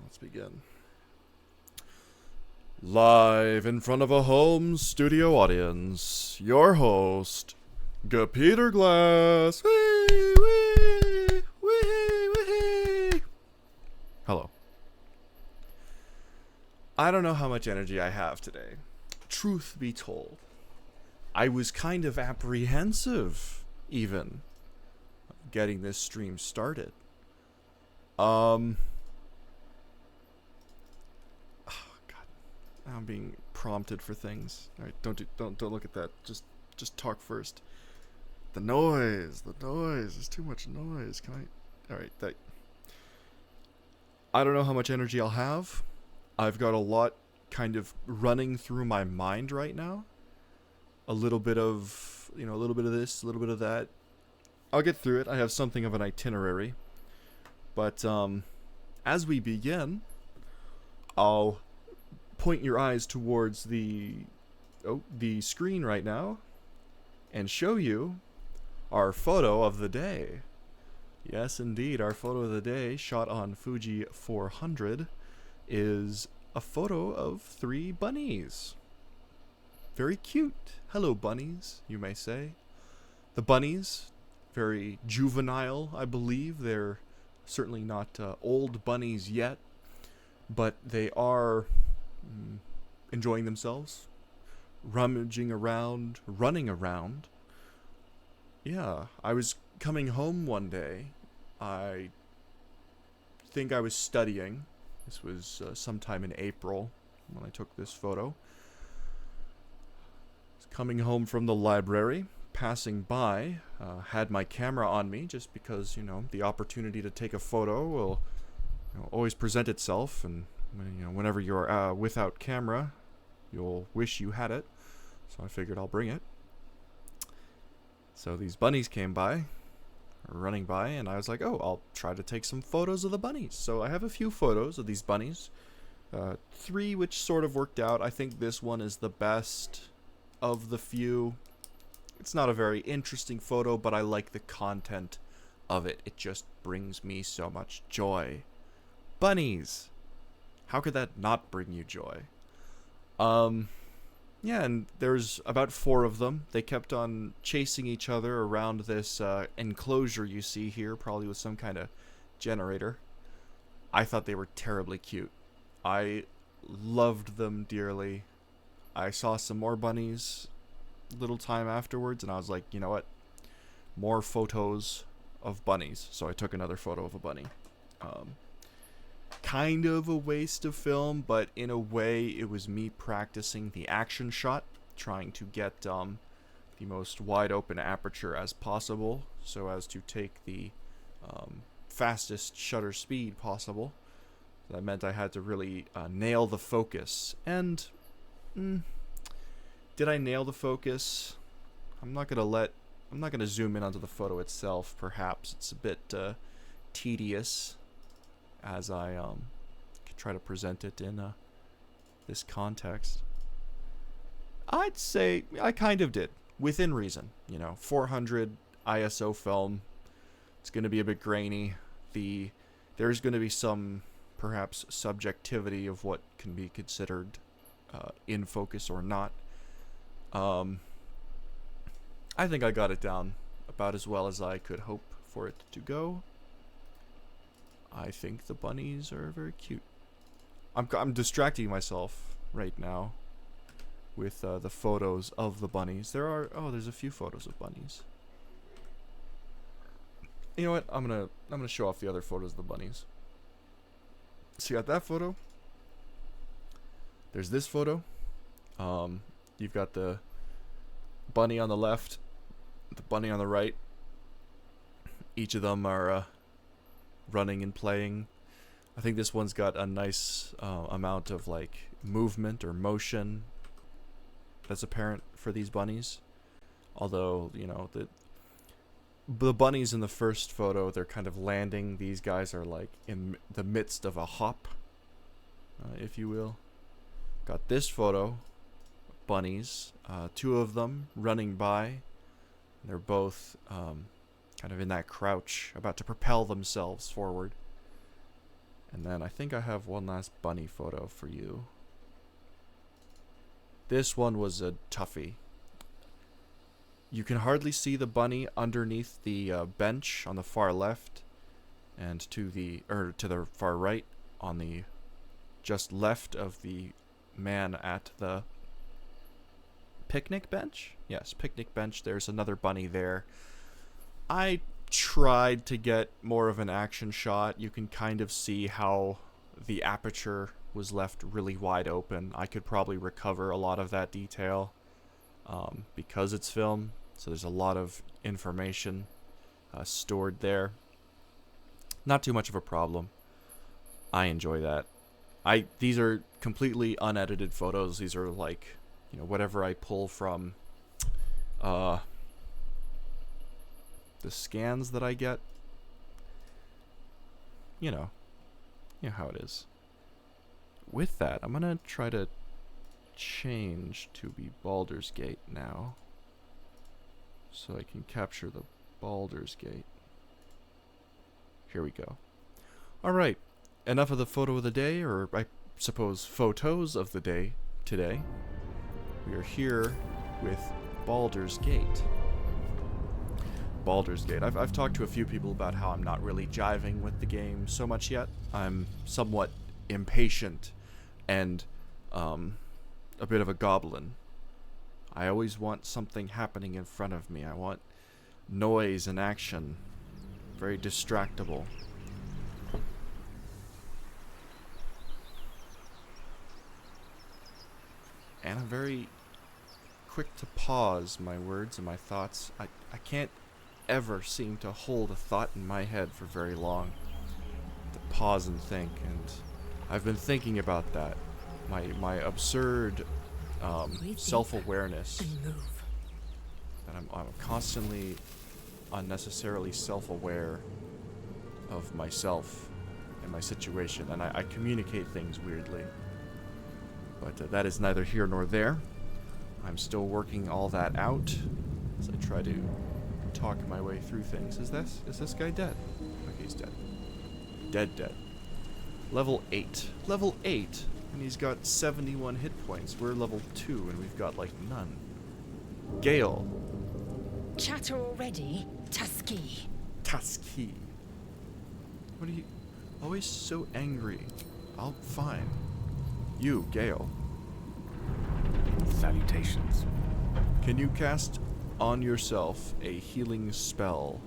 Let's begin. Live in front of a home studio audience, your host, Peter Glass. Wee, wee, wee, wee. Hello. I don't know how much energy I have today. Truth be told, I was kind of apprehensive, even, getting this stream started. I'm being prompted for things. All right, don't look at that. Just talk first. The noise. There's too much noise. All right, I don't know how much energy I'll have. I've got a lot kind of running through my mind right now. A little bit of this, a little bit of that. I'll get through it. I have something of an itinerary. But as we begin, I'll point your eyes towards the screen right now and show you our photo of the day. Yes, indeed, our photo of the day, shot on Fuji 400, is a photo of 3 bunnies. Very cute. Hello, bunnies, you may say. The bunnies, very juvenile, I believe. They're certainly not old bunnies yet, but they are enjoying themselves, rummaging around, running around. Yeah, I was coming home one day. I think I was studying. This was sometime in April when I took this photo. I was coming home from the library, passing by, had my camera on me just because, the opportunity to take a photo will always present itself, and whenever you're without camera, you'll wish you had it. So I figured I'll bring it. So these bunnies came by, running by, and I was like, I'll try to take some photos of the bunnies. So I have a few photos of these bunnies. 3 which sort of worked out. I think this one is the best of the few. It's not a very interesting photo, but I like the content of it. It just brings me so much joy. Bunnies! How could that not bring you joy? Yeah, and there's about 4 of them. They kept on chasing each other around this enclosure you see here, probably with some kind of generator. I thought they were terribly cute. I loved them dearly. I saw some more bunnies a little time afterwards, and I was like, you know what? More photos of bunnies. So I took another photo of a bunny. Kind of a waste of film, but in a way it was me practicing the action shot, trying to get the most wide open aperture as possible so as to take the fastest shutter speed possible. That meant I had to really nail the focus. And did I nail the focus? I'm not gonna zoom in onto the photo itself. Perhaps it's a bit tedious as I try to present it in this context. I'd say I kind of did, within reason. 400 ISO film. It's going to be a bit grainy. There's going to be some, perhaps, subjectivity of what can be considered in focus or not. I think I got it down about as well as I could hope for it to go. I think the bunnies are very cute. I'm distracting myself right now with the photos of the bunnies. There's a few photos of bunnies. You know what? I'm gonna show off the other photos of the bunnies. So you got that photo. There's this photo. You've got the bunny on the left, the bunny on the right. Each of them are running and playing. I think this one's got a nice amount of movement or motion that's apparent for these bunnies. Although, the bunnies in the first photo, they're kind of landing. These guys are in the midst of a hop, if you will. Got this photo, bunnies, 2 of them running by. They're both kind of in that crouch, about to propel themselves forward. And then I think I have one last bunny photo for you. This one was a toughie. You can hardly see the bunny underneath the bench on the far left, and to the far right, on the just left of the man at the picnic bench. Yes, picnic bench. There's another bunny there. I tried to get more of an action shot. You can kind of see how the aperture was left really wide open. I could probably recover a lot of that detail because it's film, so there's a lot of information stored there. Not too much of a problem. I enjoy that. These are completely unedited photos. These are like, whatever I pull from the scans that I get. You know how it is. With that, I'm gonna try to change to be Baldur's Gate now, so I can capture the Baldur's Gate. Here we go. Alright, enough of the photo of the day, or I suppose photos of the day today. We are here with Baldur's Gate. Baldur's Gate. I've talked to a few people about how I'm not really jiving with the game so much yet. I'm somewhat impatient and a bit of a goblin. I always want something happening in front of me. I want noise and action. Very distractible. And I'm very quick to pause my words and my thoughts. I can't ever seem to hold a thought in my head for very long. To pause and think, and I've been thinking about that. My absurd self-awareness. That I'm constantly unnecessarily self-aware of myself and my situation, and I communicate things weirdly. But that is neither here nor there. I'm still working all that out as I try to talk my way through things. Is this guy dead? Okay, he's dead. Dead. Level 8. Level 8? And he's got 71 hit points. We're level 2 and we've got like none. Gale. Chatter already? Tusky. What are you... always so angry? Fine. You, Gale. Salutations. Can you cast on yourself a healing spell?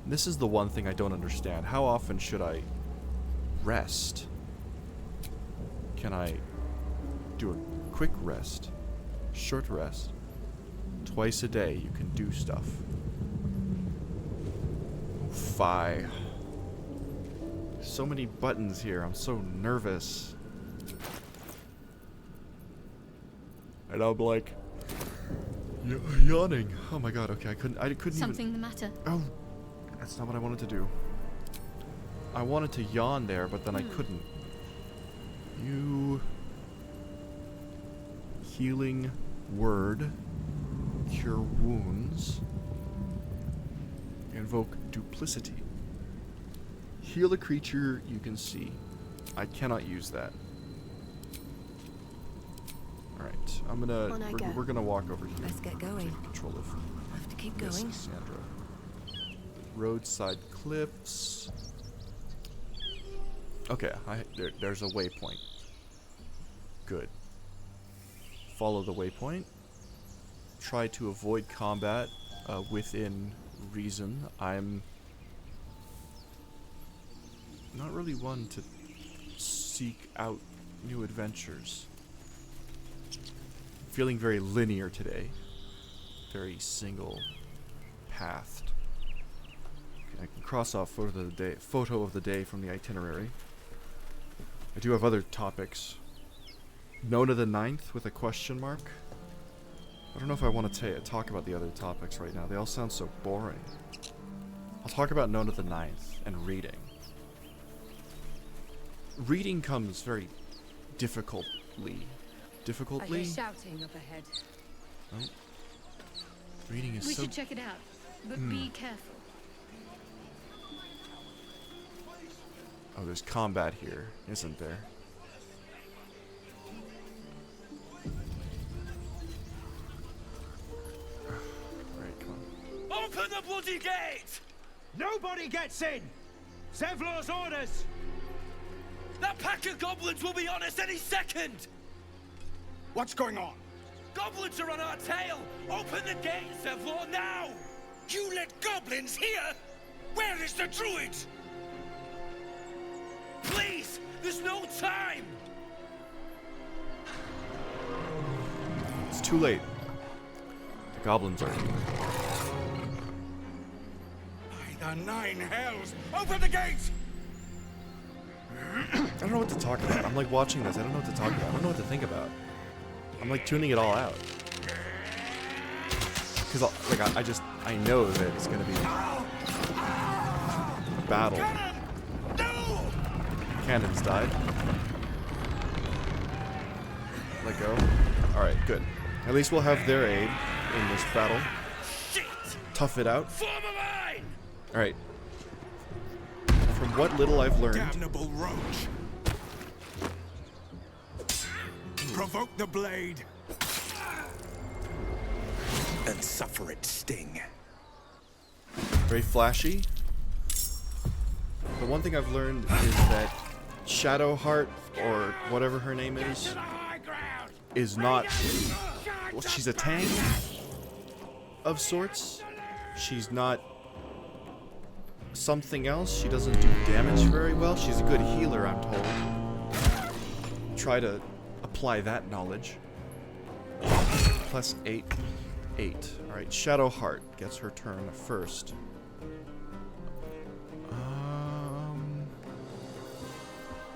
This is the one thing I don't understand. How often should I rest? Can I do a quick rest? Short rest? Twice a day you can do stuff. Fie. So many buttons here. I'm so nervous. And I'm like yawning. Oh my god. Okay, I couldn't Something even. the matter? Oh, that's not what I wanted to do. I wanted to yawn there, but then I couldn't. You healing word, cure wounds, invoke duplicity. Heal a creature you can see. I cannot use that. Alright, we're gonna walk over here. Let's get going. Take control of Have to keep this, going. Sandra. Roadside cliffs. Okay, there's a waypoint. Good. Follow the waypoint. Try to avoid combat within reason. I'm not really one to seek out new adventures. Feeling very linear today. Very single pathed. Okay, I can cross off photo of the day from the itinerary. I do have other topics. Nona the Ninth with a question mark. I don't know if I want to talk about the other topics right now. They all sound so boring. I'll talk about Nona the Ninth and reading. Reading comes very difficultly. I hear shouting up ahead. Oh. Reading is We so... should check it out, but be careful. Oh, there's combat here, isn't there? Alright, come on. Open the bloody gate! Nobody gets in! Zevlor's orders! That pack of goblins will be on us any second! What's going on? Goblins are on our tail! Open the gate, Zevlor, now! You let goblins here? Where is the druid? Please! There's no time! It's too late. The goblins are... By the nine hells! Open the gate! I don't know what to talk about. I'm like watching this. I don't know what to talk about. I don't know what to think about. I'm like tuning it all out. Because like I know that it's gonna be battle. No! Cannons died. Let go. Alright, good. At least we'll have their aid in this battle. Shit! Tough it out. Form a line! Alright. From what little I've learned... Damnable roach! Provoke the blade! And suffer its sting. Very flashy. The one thing I've learned is that Shadowheart, or whatever her name is not... Well, she's a tank of sorts. She's not something else. She doesn't do damage very well. She's a good healer, I'm told. Try to apply that knowledge. Plus 8. 8. Alright, Shadowheart gets her turn first.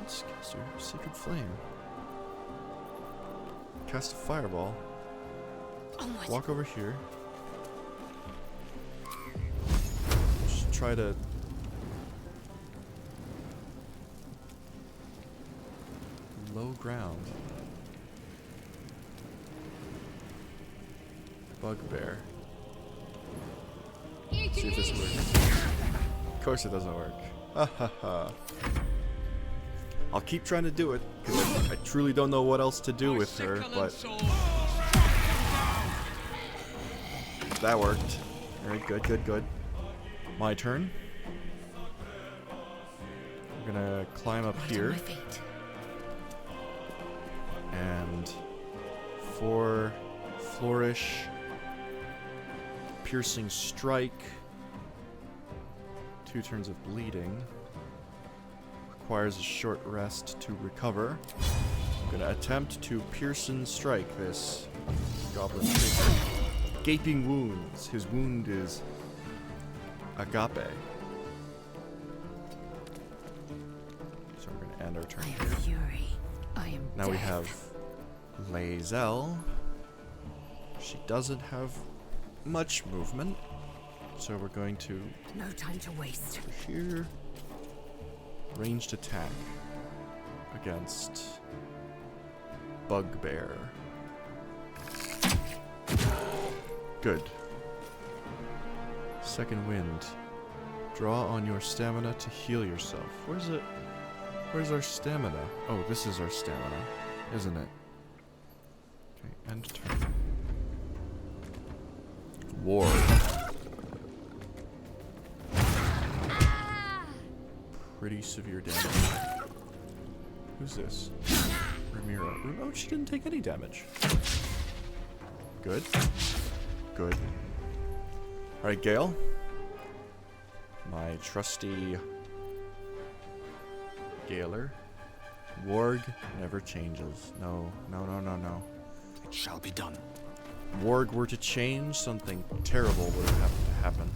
Let's cast her Sacred Flame. Cast a Fireball. Walk over here. Just try to... Low ground. Bugbear. See if this works. Of course it doesn't work. Ha ha ha. I'll keep trying to do it, because I truly don't know what else to do with her, but... That worked. Alright, good, good, good. My turn. I'm gonna climb up here. And... for Flourish... Piercing Strike. 2 turns of bleeding. Requires a short rest to recover. I'm gonna attempt to Pearson Strike this goblin figure. Gaping Wounds. His wound is Agape. So we're gonna end our turn here. Fury. I am Now we have Lae'zel. She doesn't have much movement, so we're going to no time to waste. here. Ranged attack against Bugbear. Good. Second wind. Draw on your stamina to heal yourself. Where's it? Where's our stamina? Oh, this is our stamina, isn't it? Okay, end turn. War. Pretty severe damage. Who's this? Ramiro. Oh, she didn't take any damage. Good. Good. Alright, Gale. My trusty Galer. Warg never changes. No, no, no, no, no. It shall be done. Warg were to change, something terrible would have to happen.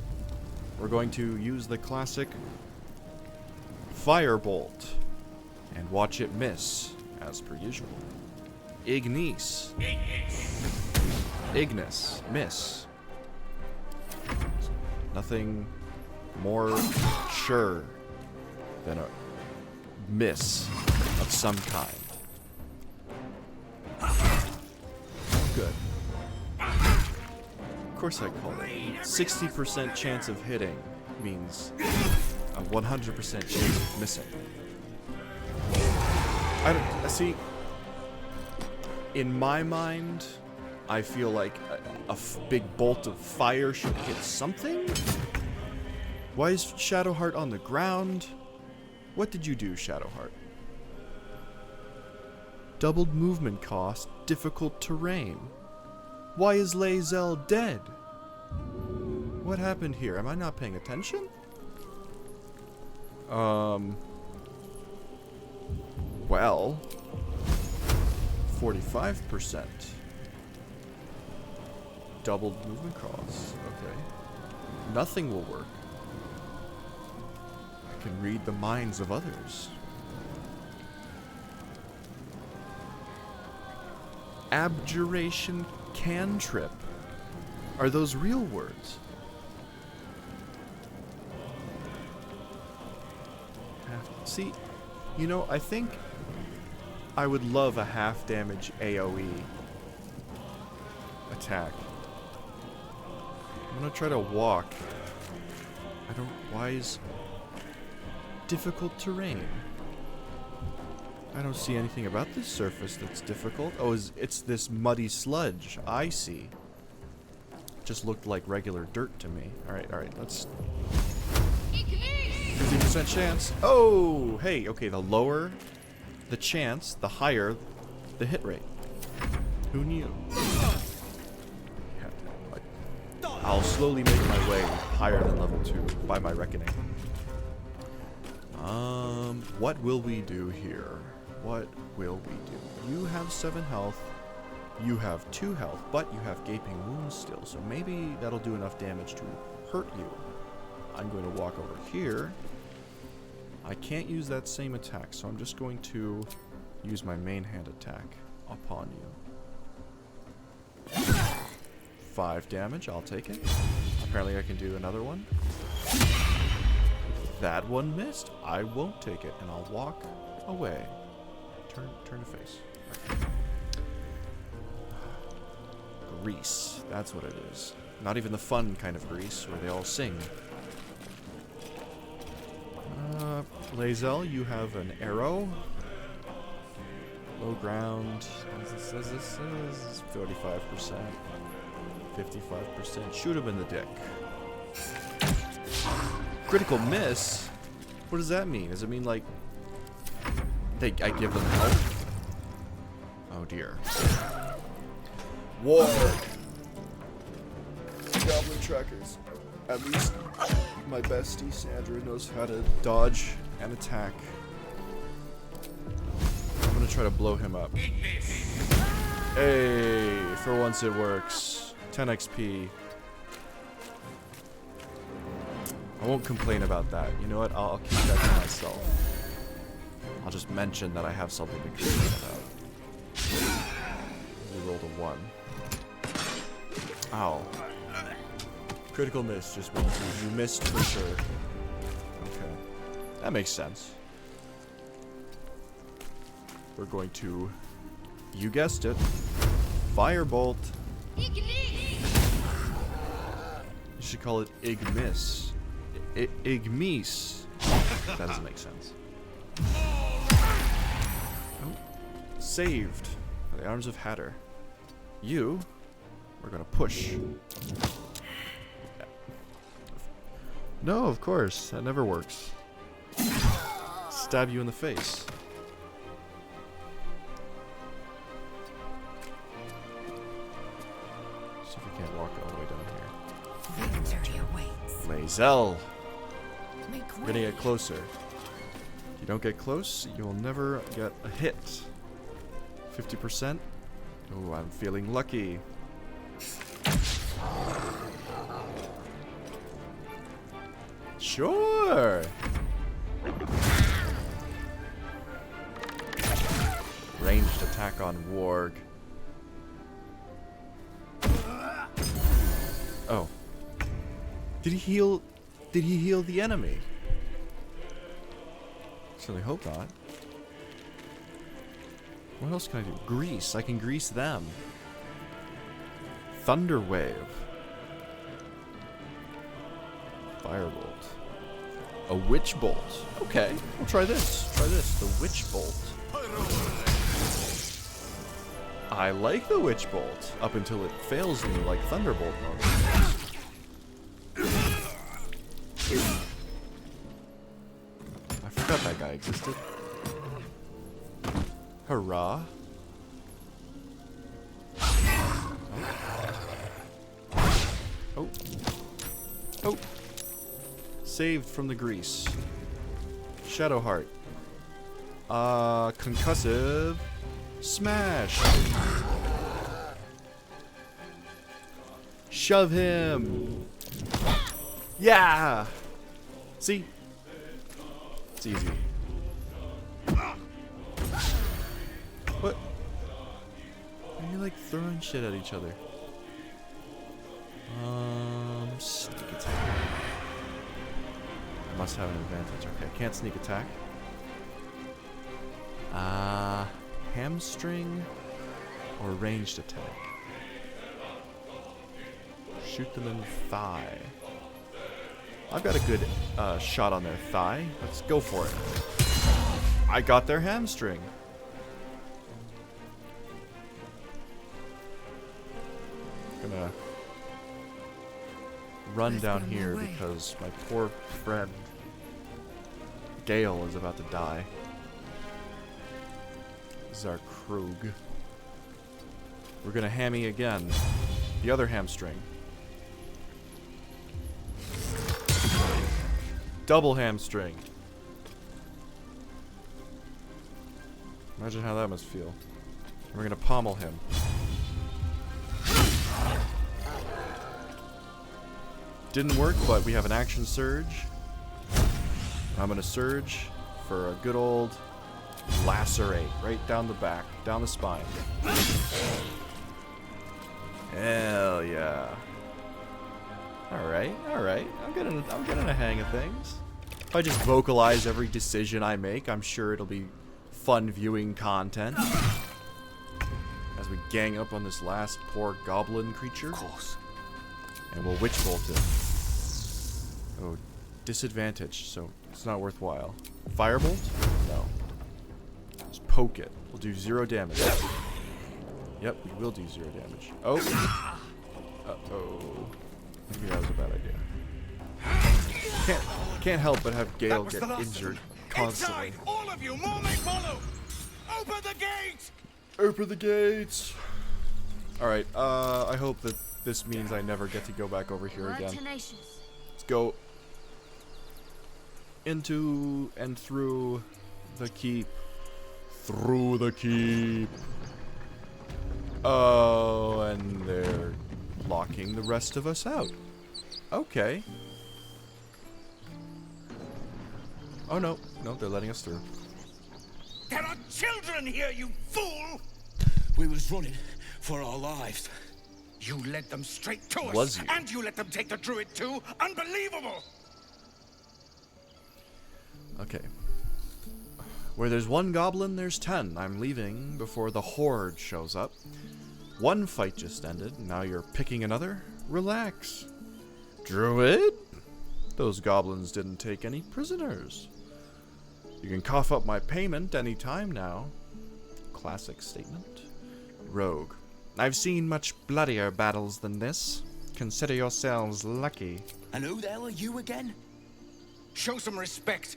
We're going to use the classic Firebolt and watch it miss, as per usual. Ignis. Ignis. Miss. Nothing more sure than a miss of some kind. Good. Of course I called it. 60% chance of hitting means a 100% chance of missing. I don't see. In my mind, I feel like a big bolt of fire should hit something. Why is Shadowheart on the ground? What did you do, Shadowheart? Doubled movement cost, difficult terrain. Why is Lae'zel dead? What happened here? Am I not paying attention? Well, 45%. Doubled movement costs. Okay. Nothing will work. I can read the minds of others. Abjuration cantrip. Are those real words? See, you know, I think I would love a half damage AoE attack. I'm gonna try to walk. Why is difficult terrain? I don't see anything about this surface that's difficult. Oh, it's this muddy sludge. I see. Just looked like regular dirt to me. Alright, let's... 50% chance. Oh, hey, okay, the lower the chance, the higher the hit rate. Who knew? I'll slowly make my way higher than level 2 by my reckoning. What will we do here? What will we do? You have 7 health. You have 2 health, but you have gaping wounds still, so maybe that'll do enough damage to hurt you. I'm going to walk over here. I can't use that same attack, so I'm just going to use my main hand attack upon you. 5 damage, I'll take it. Apparently I can do another one. That one missed. I won't take it, and I'll walk away. Turn to face. Okay. Grease. That's what it is. Not even the fun kind of grease where they all sing. Lae'zel, you have an arrow. Low ground. This is 45%. 55%. Shoot him in the dick. Critical miss? What does that mean? Does it mean like I give them help? Oh dear. War! Goblin trackers. At least my bestie Sandra knows how to dodge and attack. I'm gonna try to blow him up. Hey, for once it works. 10 XP. I won't complain about that. You know what? I'll keep that to myself. I'll just mention that I have something to complain about. We rolled a 1. Ow. Critical miss just means you missed for sure. Okay. That makes sense. We're going to, you guessed it, Firebolt. You should call it Igmis. Igmis. That doesn't make sense. Oh. Saved by the arms of Hatter. You, we're gonna push. No, of course. That never works. Stab you in the face. See if we can't walk all the way down here. Victory awaits. Lae'zel. Make We're gonna get closer. If you don't get close, you'll never get a hit. 50%. Oh, I'm feeling lucky. Sure. Ranged attack on Warg. Oh. Did he heal? Did he heal the enemy? Certainly hope not. What else can I do? Grease. I can grease them. Thunder Wave. Firebolt. A witch bolt. Okay, we'll try this. Try this. The witch bolt. I like the witch bolt up until it fails me like thunderbolt mode. I forgot that guy existed. Hurrah. Oh. Oh. Saved from the grease. Shadowheart. Concussive. Smash. Shove him. Yeah. See? It's easy. What? Are you like throwing shit at each other? Sneak attack. I must have an advantage. Okay, I can't sneak attack. Hamstring or ranged attack? Shoot them in the thigh. I've got a good shot on their thigh. Let's go for it. I got their hamstring. Gonna run down here because my poor friend Gale is about to die. This is our Krug. We're gonna hammy again. The other hamstring. Double hamstring. Imagine how that must feel. We're gonna pommel him. Didn't work, but we have an action surge. I'm gonna surge for a good old lacerate right down the back, down the spine. Hell yeah! All right. I'm getting a hang of things. If I just vocalize every decision I make, I'm sure it'll be fun viewing content. As we gang up on this last poor goblin creature. Of course. And we'll witch bolt him. Oh, disadvantage, so it's not worthwhile. Firebolt? No. Just poke it. We'll do 0 damage. Yep, we will do 0 damage. Oh. Uh-oh. Maybe that was a bad idea. Can't help but have Gale get injured constantly. Inside, all of you, more may follow. Open the gate. Open the gates. All right. I hope that this means I never get to go back over here again. Let's go into and through the keep. Through the keep. Oh, and they're locking the rest of us out. Okay. Oh, no. No, they're letting us through. There are children here, you fool! We was running for our lives. You led them straight to us, Was you? and you let them take the druid too? Unbelievable! Okay. Where there's one goblin, there's 10. I'm leaving before the horde shows up. One fight just ended, now you're picking another? Relax. Druid? Those goblins didn't take any prisoners. You can cough up my payment any time now. Classic statement. Rogue. I've seen much bloodier battles than this. Consider yourselves lucky. And who the hell are you again? Show some respect.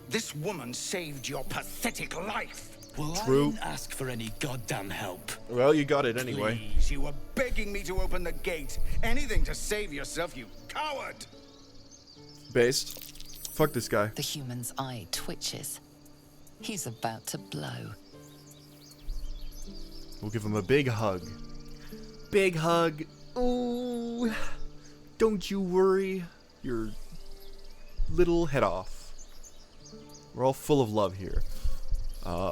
This woman saved your pathetic life. Well, True. I didn't ask for any goddamn help. Well, you got it anyway. Please, you were begging me to open the gate. Anything to save yourself, you coward! Based. Fuck this guy. The human's eye twitches. He's about to blow. We'll give him a big hug. Big hug. Ooh. Don't you worry your little head off. We're all full of love here.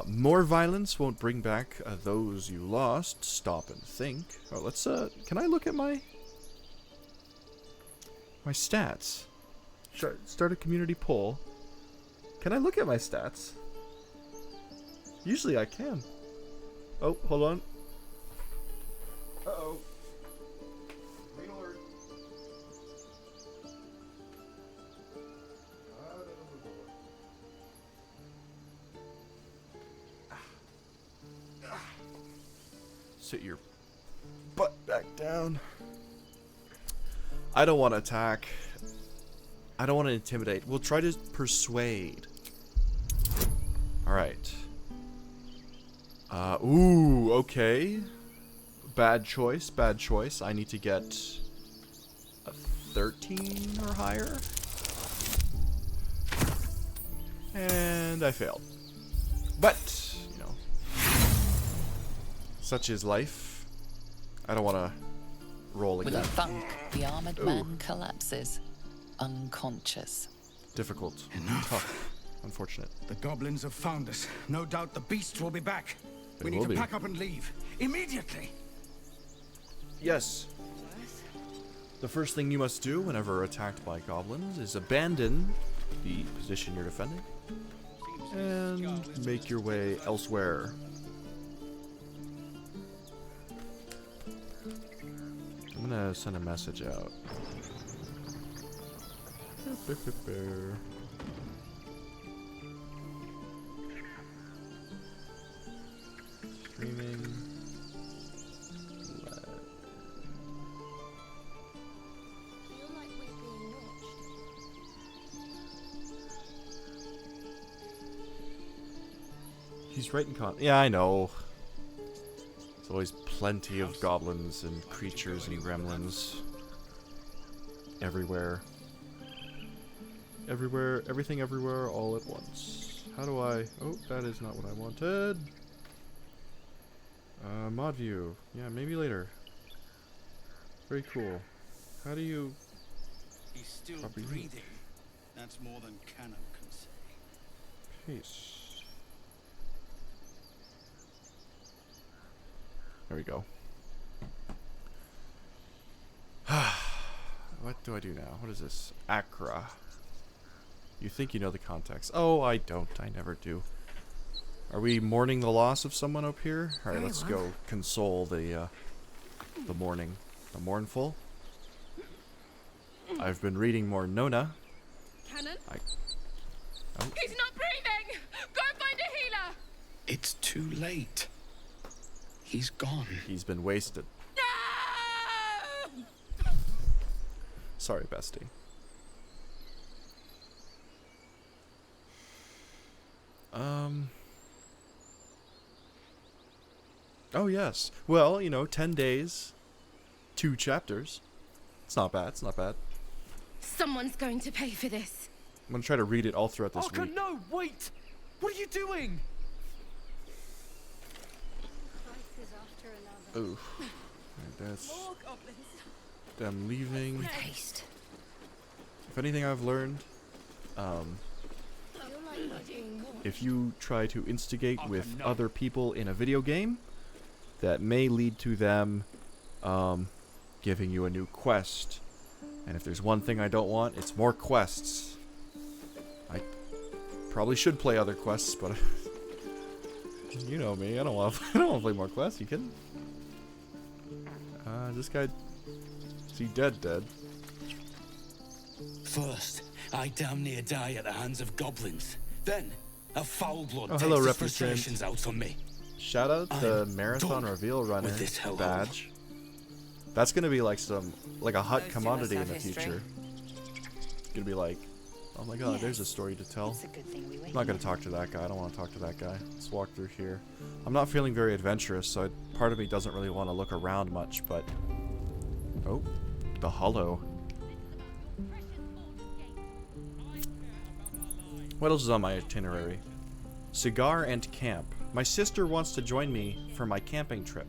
More violence won't bring back those you lost. Stop and think. Oh, let's, can I look at my stats? Should I start a community poll? Can I look at my stats? Usually I can. Oh, hold on. Uh-oh. Green alert. I don't know Sit your butt back down. I don't want to attack. I don't want to intimidate. We'll try to persuade. Alright. Ooh, okay. Bad choice, bad choice. I need to get a 13 or higher. And I failed. But, you know, such is life. I don't want to roll With again. a thunk, the armored Ooh. man collapses, unconscious. Difficult. Enough. Tough. Unfortunate. The goblins have found us. No doubt the beasts will be back. They We need will to be. pack up and leave. Immediately. Yes. The first thing you must do whenever attacked by goblins is abandon the position you're defending and make your way elsewhere. I'm gonna send a message out. Streaming. He's right in con. Yeah, I know. There's always plenty of goblins and creatures and gremlins. Everywhere. Everywhere, everything everywhere, all at once. How do I... Oh, that is not what I wanted. Mod view. Yeah, maybe later. Very cool. How do you... He's still Copy. breathing. That's more than Canon can say. Peace. There we go. What do I do now? What is this? Accra. You think you know the context. Oh, I don't. I never do. Are we mourning the loss of someone up here? Alright, let's go console the mourning. The mournful. I've been reading more Nona. Cannon? Oh. He's not breathing! Go find a healer! It's too late. He's gone. He's been wasted. No! Sorry, bestie. Oh, yes. Well, you know, 10 days, 2 chapters. It's not bad. It's not bad. Someone's going to pay for this. I'm going to try to read it all throughout this Arca, week. no, wait! What are you doing? Ooh. Alright, that's them leaving. Haste. If anything I've learned, if you try to instigate with other people in a video game, that may lead to them giving you a new quest. And if there's one thing I don't want, it's more quests. I probably should play other quests, but you know me, I don't want to play more quests. You kidding? This guy, is he dead? First, I damn near die at the hands of goblins. Then, a foul blood Oh, takes hello, his represent. frustrations out on me. Shout out the I'm Marathon done Reveal Runner with this hellhole. badge. That's gonna be like a hot Most commodity in of the us have future. history. Gonna be like, oh my god, there's a story to tell. It's a good thing we I'm not gonna talk to that guy. I don't want to talk to that guy. Let's walk through here. I'm not feeling very adventurous, so part of me doesn't really want to look around much, but... Oh, the Hollow. What else is on my itinerary? Cigar and camp. My sister wants to join me for my camping trip.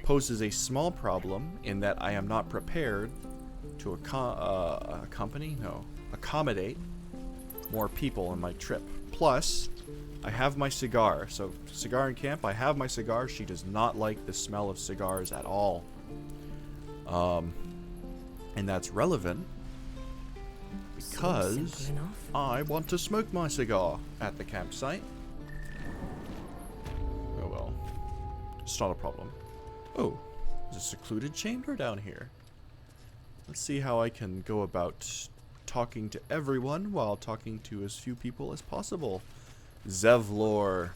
Poses a small problem in that I am not prepared to accommodate more people on my trip. Plus, I have my cigar. So, cigar and camp, I have my cigar. She does not like the smell of cigars at all. And that's relevant because I want to smoke my cigar at the campsite. Oh well. It's not a problem. Oh, there's a secluded chamber down here. Let's see how I can go about talking to everyone while talking to as few people as possible. Zevlor.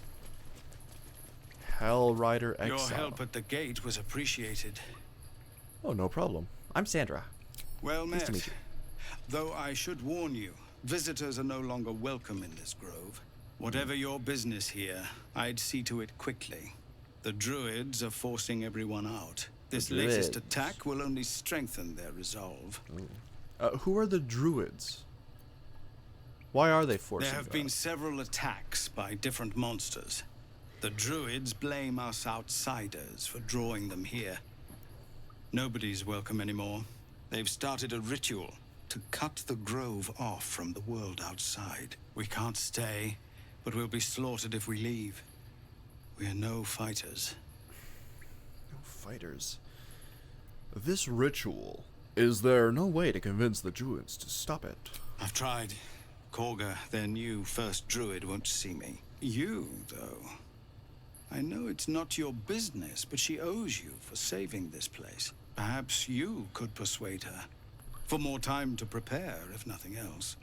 Hell Rider Your Exile. help at the gate was appreciated. Oh, no problem. I'm Sandra. Well Nice met. to meet you. Though I should warn you, visitors are no longer welcome in this grove. Whatever your business here, I'd see to it quickly. The druids are forcing everyone out. This latest Druids. attack will only strengthen their resolve. Who are the druids? Why are they forcing There have you been out? several attacks by different monsters. The druids blame us outsiders for drawing them here. Nobody's welcome anymore. They've started a ritual to cut the grove off from the world outside. We can't stay, but we'll be slaughtered if we leave. We're no fighters. No fighters. This ritual. Is there no way to convince the druids to stop it? I've tried. Korga, their new first druid, won't see me. You, though. I know it's not your business, but she owes you for saving this place. Perhaps you could persuade her. For more time to prepare, if nothing else.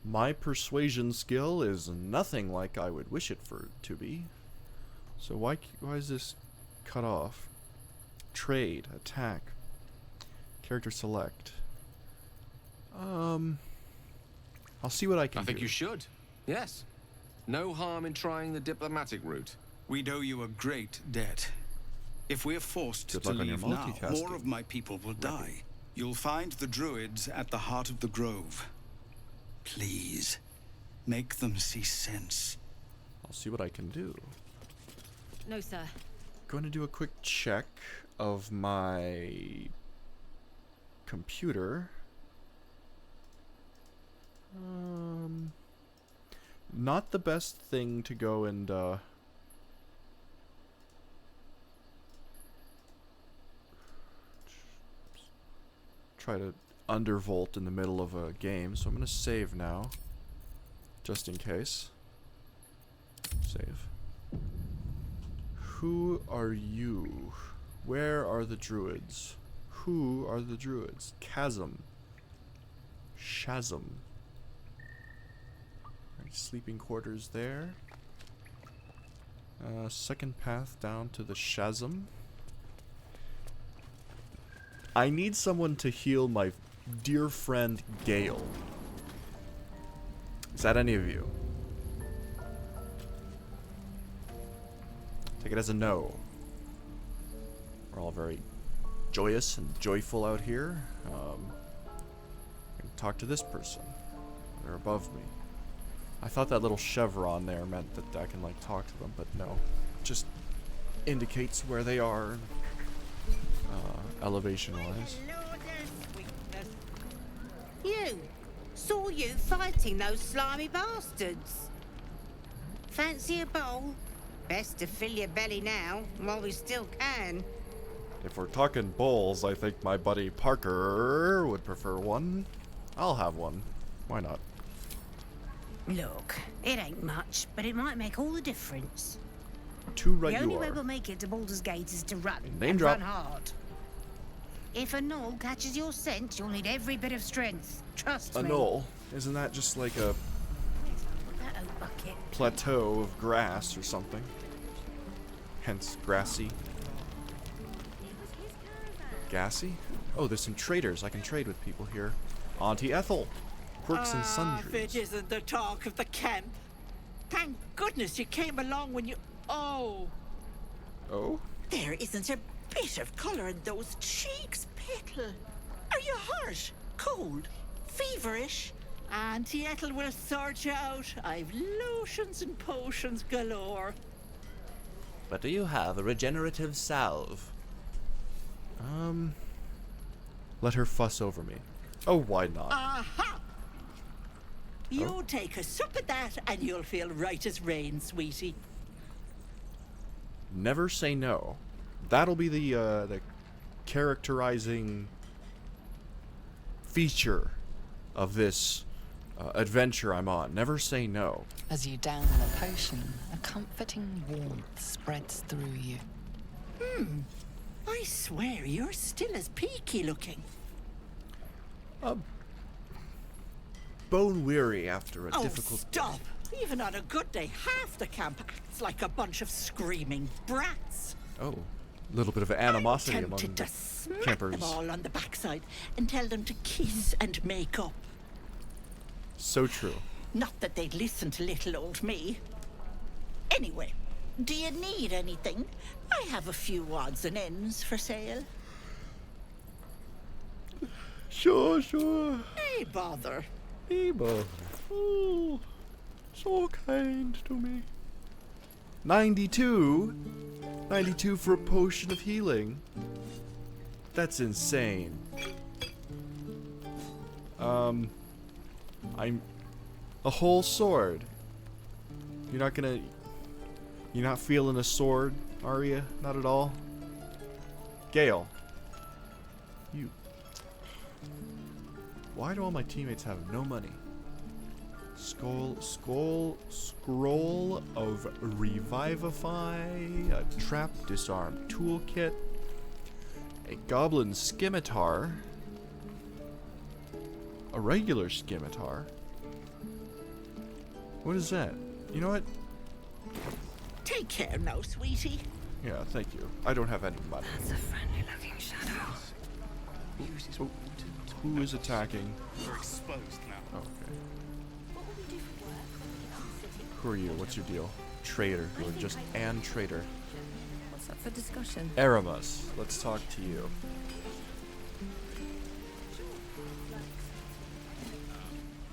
My persuasion skill is nothing like I would wish it for it to be. So why is this cut off? Trade, attack, character select. I'll see what I can I think do. you should. Yes. No harm in trying the diplomatic route. We owe you a great debt. If we're forced Good to luck on your leave now, multitasking. more of my people will die. You'll find the druids at the heart of the grove. Please, make them see sense. I'll see what I can do. No, sir. Going to do a quick check of my computer. Not the best thing to go and try to undervolt in the middle of a game, so I'm gonna save now, just in case. Save. Who are you? Where are the druids? Who are the druids? Chasm. Shazam. Alright, sleeping quarters there. Second path down to the Shazam. I need someone to heal my dear friend Gale. Is that any of you? Take it as a no. We're all very joyous and joyful out here. I can talk to this person. They're above me. I thought that little chevron there meant that I can like talk to them, but no. It just indicates where they are, elevation-wise. You! Saw you fighting those slimy bastards. Fancy a bowl? Best to fill your belly now, while we still can. If we're talking bowls, I think my buddy Parker would prefer one. I'll have one. Why not? Look, it ain't much, but it might make all the difference. Too right The you only way are. we'll make it to Baldur's Gate is to run, Name and drop. run hard. If a gnoll catches your scent, you'll need every bit of strength. Trust A me. knoll. Isn't that just like a That old bucket. plateau of grass or something? Hence grassy. Gassy? Oh, there's some traders. I can trade with people here. Auntie Ethel. Quirks and If it sundries. isn't the talk of the camp. Thank goodness you came along when you... Oh, Oh? there isn't a bit of colour in those cheeks, Petal. Are you hurt? Cold? Feverish? Auntie Ethel will sort you out. I've lotions and potions galore. But do you have a regenerative salve? Let her fuss over me. Oh, why not? Aha! You take a sup of that and you'll feel right as rain, sweetie. Never say no. That'll be the characterizing feature of this adventure I'm on. Never say no. As you down the potion, a comforting warmth spreads through you. I swear you're still as peaky looking. Bone weary after a Oh, difficult. stop! Even on a good day, half the camp acts like a bunch of screaming brats. Oh, a little bit of animosity I'm among tempted to the smack campers. them all on the backside and tell them to kiss and make up. So true. Not that they'd listen to little old me. Anyway, do you need anything? I have a few odds and ends for sale. Sure, sure. Hey, bother. Ebo. Oh, so kind to me. 92? 92 for a potion of healing? That's insane. I'm... A whole sword. You're not gonna... You're not feeling a sword, are you? Not at all? Gale. You... Why do all my teammates have no money? Scroll of Revivify, a trap disarm toolkit, a goblin scimitar, a regular scimitar. What is that? You know what? Take care now, sweetie. Yeah, thank you. I don't have any money. That's a friendly-looking shadow. Who is attacking? We're exposed now. Okay. Who are you? What's your deal? Traitor. You're just an traitor. What's up for discussion? Aramus, let's talk to you.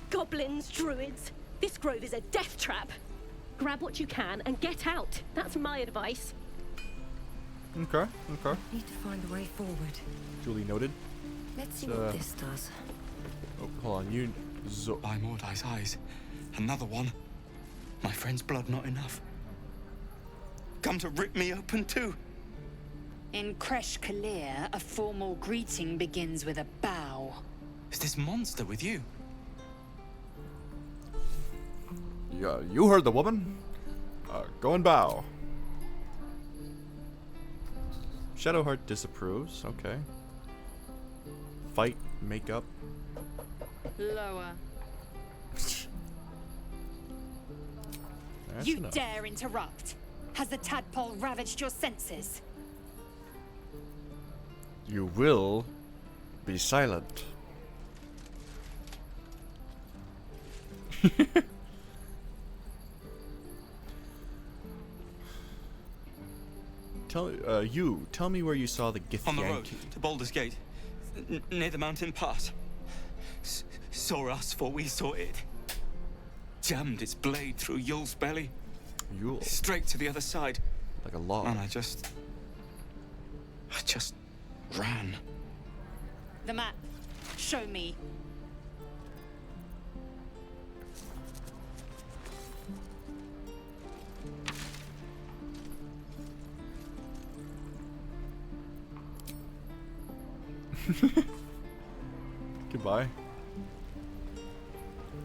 Goblins, druids. This grove is a death trap. Grab what you can and get out. That's my advice. Okay, okay. Need to find a way forward. Duly noted. Let's see what this does. Oh, hold on. You... By Mordai's eyes. Another one. My friend's blood not enough. Come to rip me open too. In Kresh Kalir, a formal greeting begins with a bow. Is this monster with you? Yeah, you heard the woman. Go and bow. Shadowheart disapproves. Okay. Fight, makeup. Lower. That's You enough. dare interrupt? Has the tadpole ravaged your senses? You will be silent. Tell me where you saw the Githyanki. On the road to Baldur's Gate, near the mountain pass. Saw us before we saw it. Jammed its blade through Yul's belly. Yul. Straight to the other side. Like a log. And I just ran. The map. Show me. Goodbye.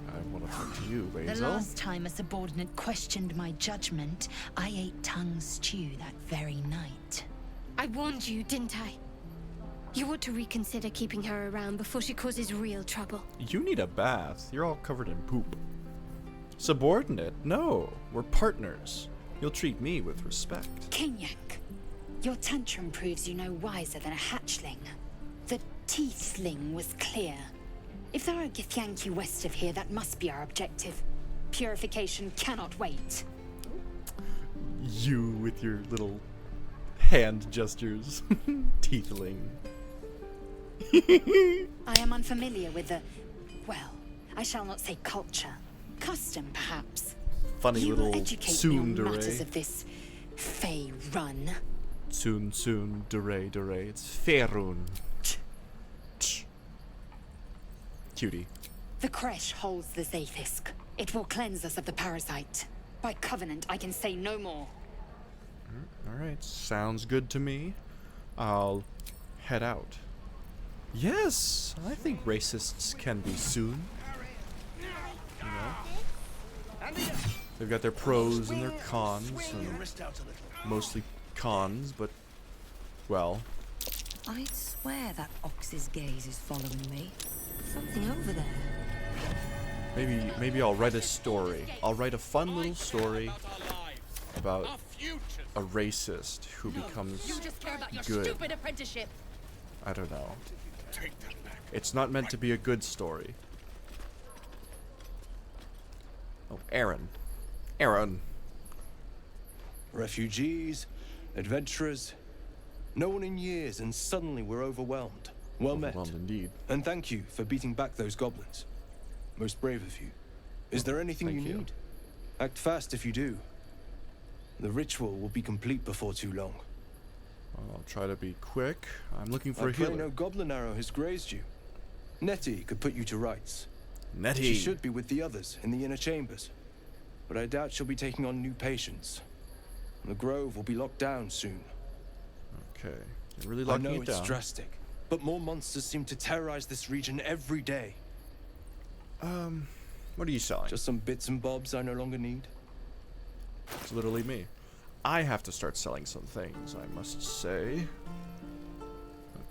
I want to talk to you, The Basil. last time a subordinate questioned my judgment, I ate tongue stew that very night. I warned you, didn't I? You ought to reconsider keeping her around before she causes real trouble. You need a bath. You're all covered in poop. Subordinate? No. We're partners. You'll treat me with respect. Kinyak, your tantrum proves you no wiser than a hatchling. The teethling was clear. If there are Githyanki west of here, that must be our objective. Purification cannot wait. You with your little hand gestures. Teethling. I am unfamiliar with the... well, I shall not say culture. Custom, perhaps. Funny You little will educate me on matters tsundere. of this Fey run. Tsundere. It's Ferun. Cutie. The Kresh holds the Zaithisk. It will cleanse us of the parasite. By covenant, I can say no more. Alright, sounds good to me. I'll head out. Yes, I think racists can be soon. You know? They've got their pros and their cons, and mostly cons, but, well, I swear that ox's gaze is following me. Something over there. Maybe I'll write a story. I'll write a fun little story about a racist who becomes You just care about your good. stupid apprenticeship. I don't know. It's not meant to be a good story. Oh, Aaron. Aaron. Refugees, adventurers, no one in years, and suddenly we're overwhelmed. Well met. Overwhelmed indeed. And thank you for beating back those goblins. Most brave of you. Is there anything you thank you. need? Act fast if you do. The ritual will be complete before too long. I'll try to be quick. I'm looking for I a pray healer. no goblin arrow has grazed you. Nettie could put you to rights. Nettie. She should be with the others in the inner chambers. But I doubt she'll be taking on new patients. The grove will be locked down soon. Okay. You're really I locking know it it's down. drastic, but more monsters seem to terrorize this region every day. What are you selling? Just some bits and bobs I no longer need. It's literally me. I have to start selling some things, I must say.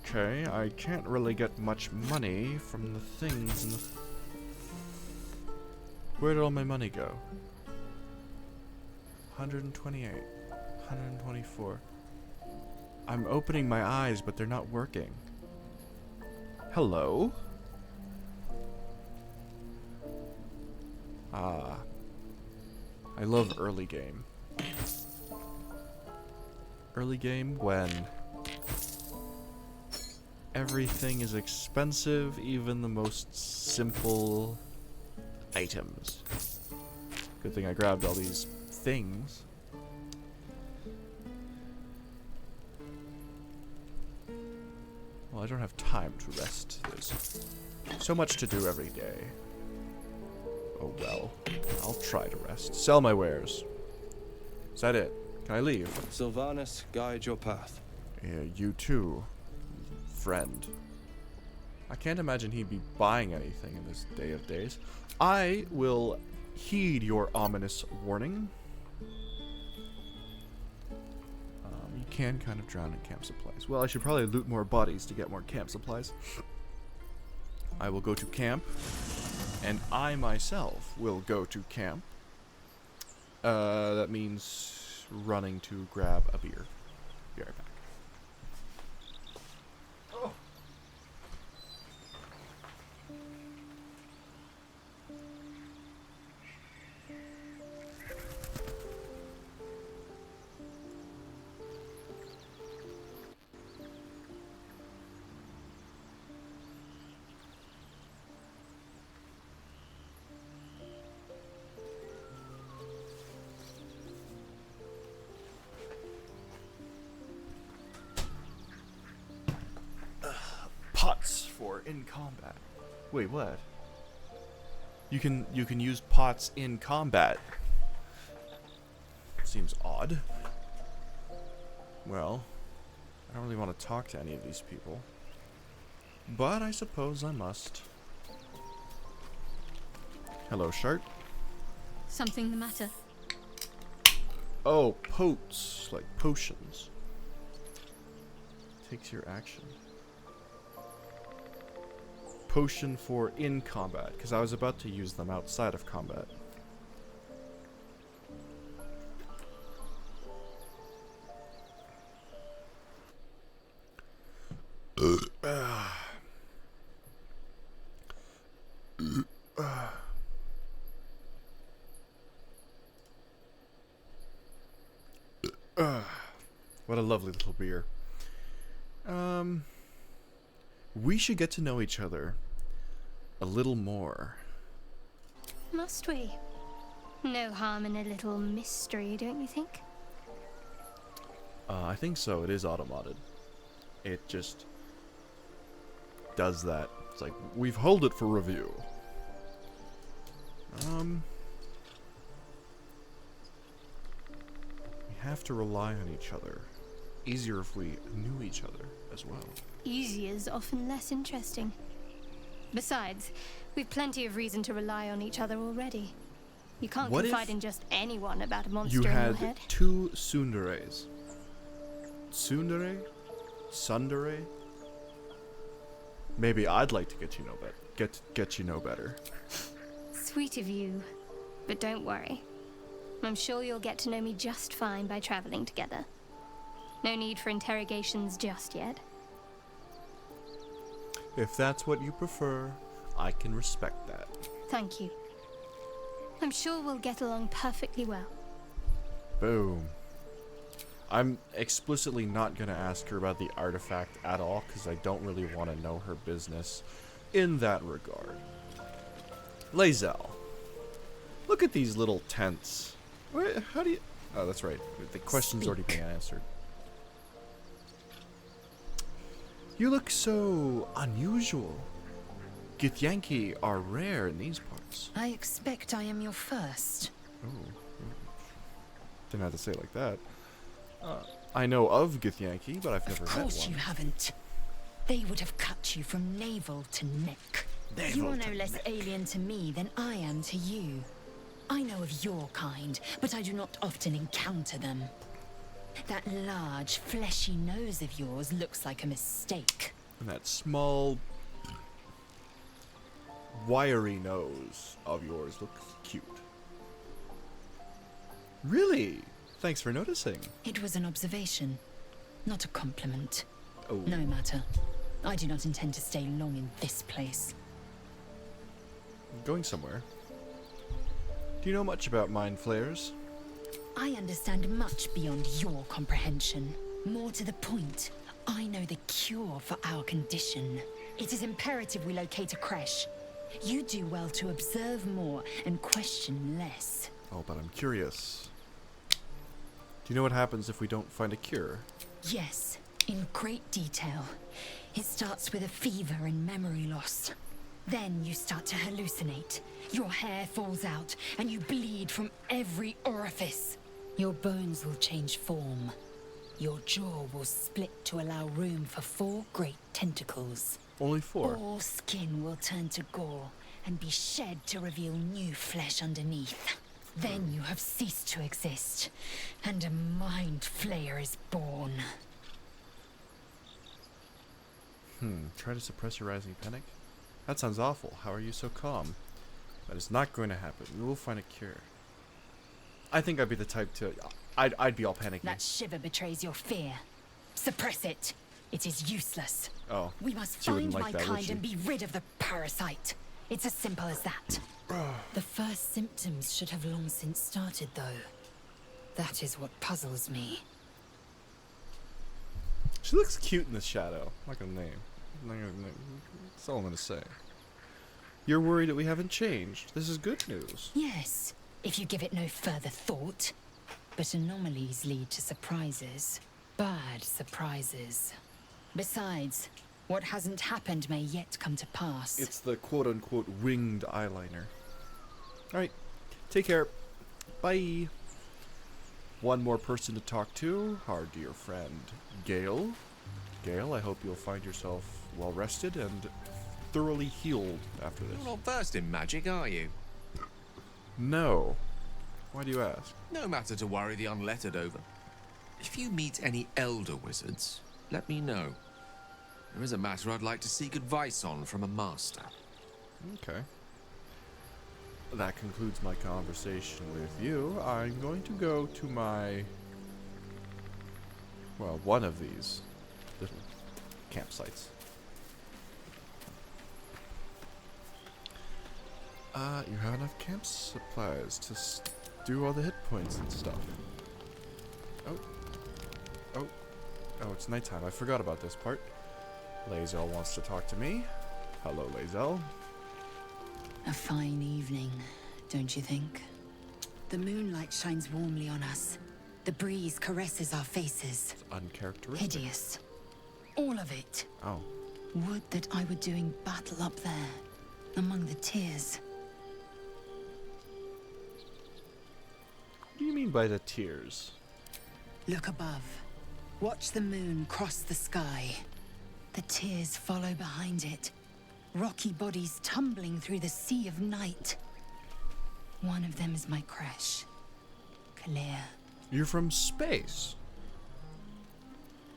Okay, I can't really get much money from the things in the... Where did all my money go? 128. 124. I'm opening my eyes, but they're not working. Hello? Ah. I love early game. Early game when everything is expensive, even the most simple items. Good thing I grabbed all these things. Well, I don't have time to rest. There's so much to do every day. Oh well, I'll try to rest. Sell my wares. Is that it? Can I leave? Sylvanus, guide your path. Yeah, you too, friend. I can't imagine he'd be buying anything in this day of days. I will heed your ominous warning. You can kind of drown in camp supplies. Well, I should probably loot more bodies to get more camp supplies. I will go to camp, and I myself will go to camp. That means running to grab a beer. Be right back. Pots for in combat. Wait, what? You can use pots in combat. Seems odd. Well, I don't really want to talk to any of these people. But I suppose I must. Hello, Shart. Something the matter? Oh, potes, like potions. Takes your action. Potion for in combat, because I was about to use them outside of combat. What a lovely little beer. We should get to know each other a little more. Must we? No harm in a little mystery, don't you think? I think so. It is automated. It just does that. It's like, we've held it for review. We have to rely on each other. Easier if we knew each other as well. Easier's often less interesting. Besides, we've plenty of reason to rely on each other already. You can't What confide if in just anyone about a monster You in your had head. 2 tsunderes. Tsundere? Sundere? Maybe I'd like to get you know better. Get you know better. Sweet of you, but don't worry. I'm sure you'll get to know me just fine by traveling together. No need for interrogations just yet. If that's what you prefer, I can respect that. Thank you. I'm sure we'll get along perfectly well. Boom. I'm explicitly not going to ask her about the artifact at all, because I don't really want to know her business in that regard. Lae'zel. Look at these little tents. Wait, how do you... Oh, that's right. The question's already been answered. You look so unusual. Githyanki are rare in these parts. I expect I am your first. Oh. Didn't have to say it like that. I know of Githyanki, but I've never met one. Of course you haven't. They would have cut you from navel to neck. You are no less alien to me than I am to you. I know of your kind, but I do not often encounter them. That large, fleshy nose of yours looks like a mistake. And that small, wiry nose of yours looks cute. Really? Thanks for noticing. It was an observation, not a compliment. Oh. No matter. I do not intend to stay long in this place. Going somewhere. Do you know much about mind flayers? I understand much beyond your comprehension. More to the point, I know the cure for our condition. It is imperative we locate a creche. You do well to observe more and question less. Oh, but I'm curious. Do you know what happens if we don't find a cure? Yes, in great detail. It starts with a fever and memory loss. Then you start to hallucinate. Your hair falls out, and you bleed from every orifice. Your bones will change form. Your jaw will split to allow room for 4 great tentacles. Only 4? All skin will turn to gore and be shed to reveal new flesh underneath. Then you have ceased to exist, and a mind flayer is born. Try to suppress your rising panic? That sounds awful. How are you so calm? That is not going to happen. We will find a cure. I think I'd be the type to... I'd be all panicky. That shiver betrays your fear. Suppress it. It is useless. Oh. We must She wouldn't find like my that, would kind she? and be rid of the parasite. It's as simple as that. The first symptoms should have long since started, though. That is what puzzles me. She looks cute in the shadow. I'm not gonna name. That's all I'm gonna say. You're worried that we haven't changed. This is good news. Yes, if you give it no further thought. But anomalies lead to surprises. Bad surprises. Besides, what hasn't happened may yet come to pass. It's the quote-unquote winged eyeliner. Alright, take care. Bye. One more person to talk to, our dear friend, Gale. Gale, I hope you'll find yourself well rested and thoroughly healed after this. You're not versed in magic, are you? No. Why do you ask? No matter to worry the unlettered over. If you meet any elder wizards, let me know. There is a matter I'd like to seek advice on from a master. Okay. That concludes my conversation with you. I'm going to go to my... well, one of these little campsites. You have enough camp supplies to do all the hit points and stuff. Oh, it's nighttime. I forgot about this part. Lae'zel wants to talk to me. Hello, Lae'zel. A fine evening, don't you think? The moonlight shines warmly on us. The breeze caresses our faces. It's uncharacteristic. Hideous. All of it. Oh. Would that I were doing battle up there, among the tears. What do you mean by the tears? Look above. Watch the moon cross the sky. The tears follow behind it. Rocky bodies tumbling through the sea of night. One of them is my creche. Clear. You're from space.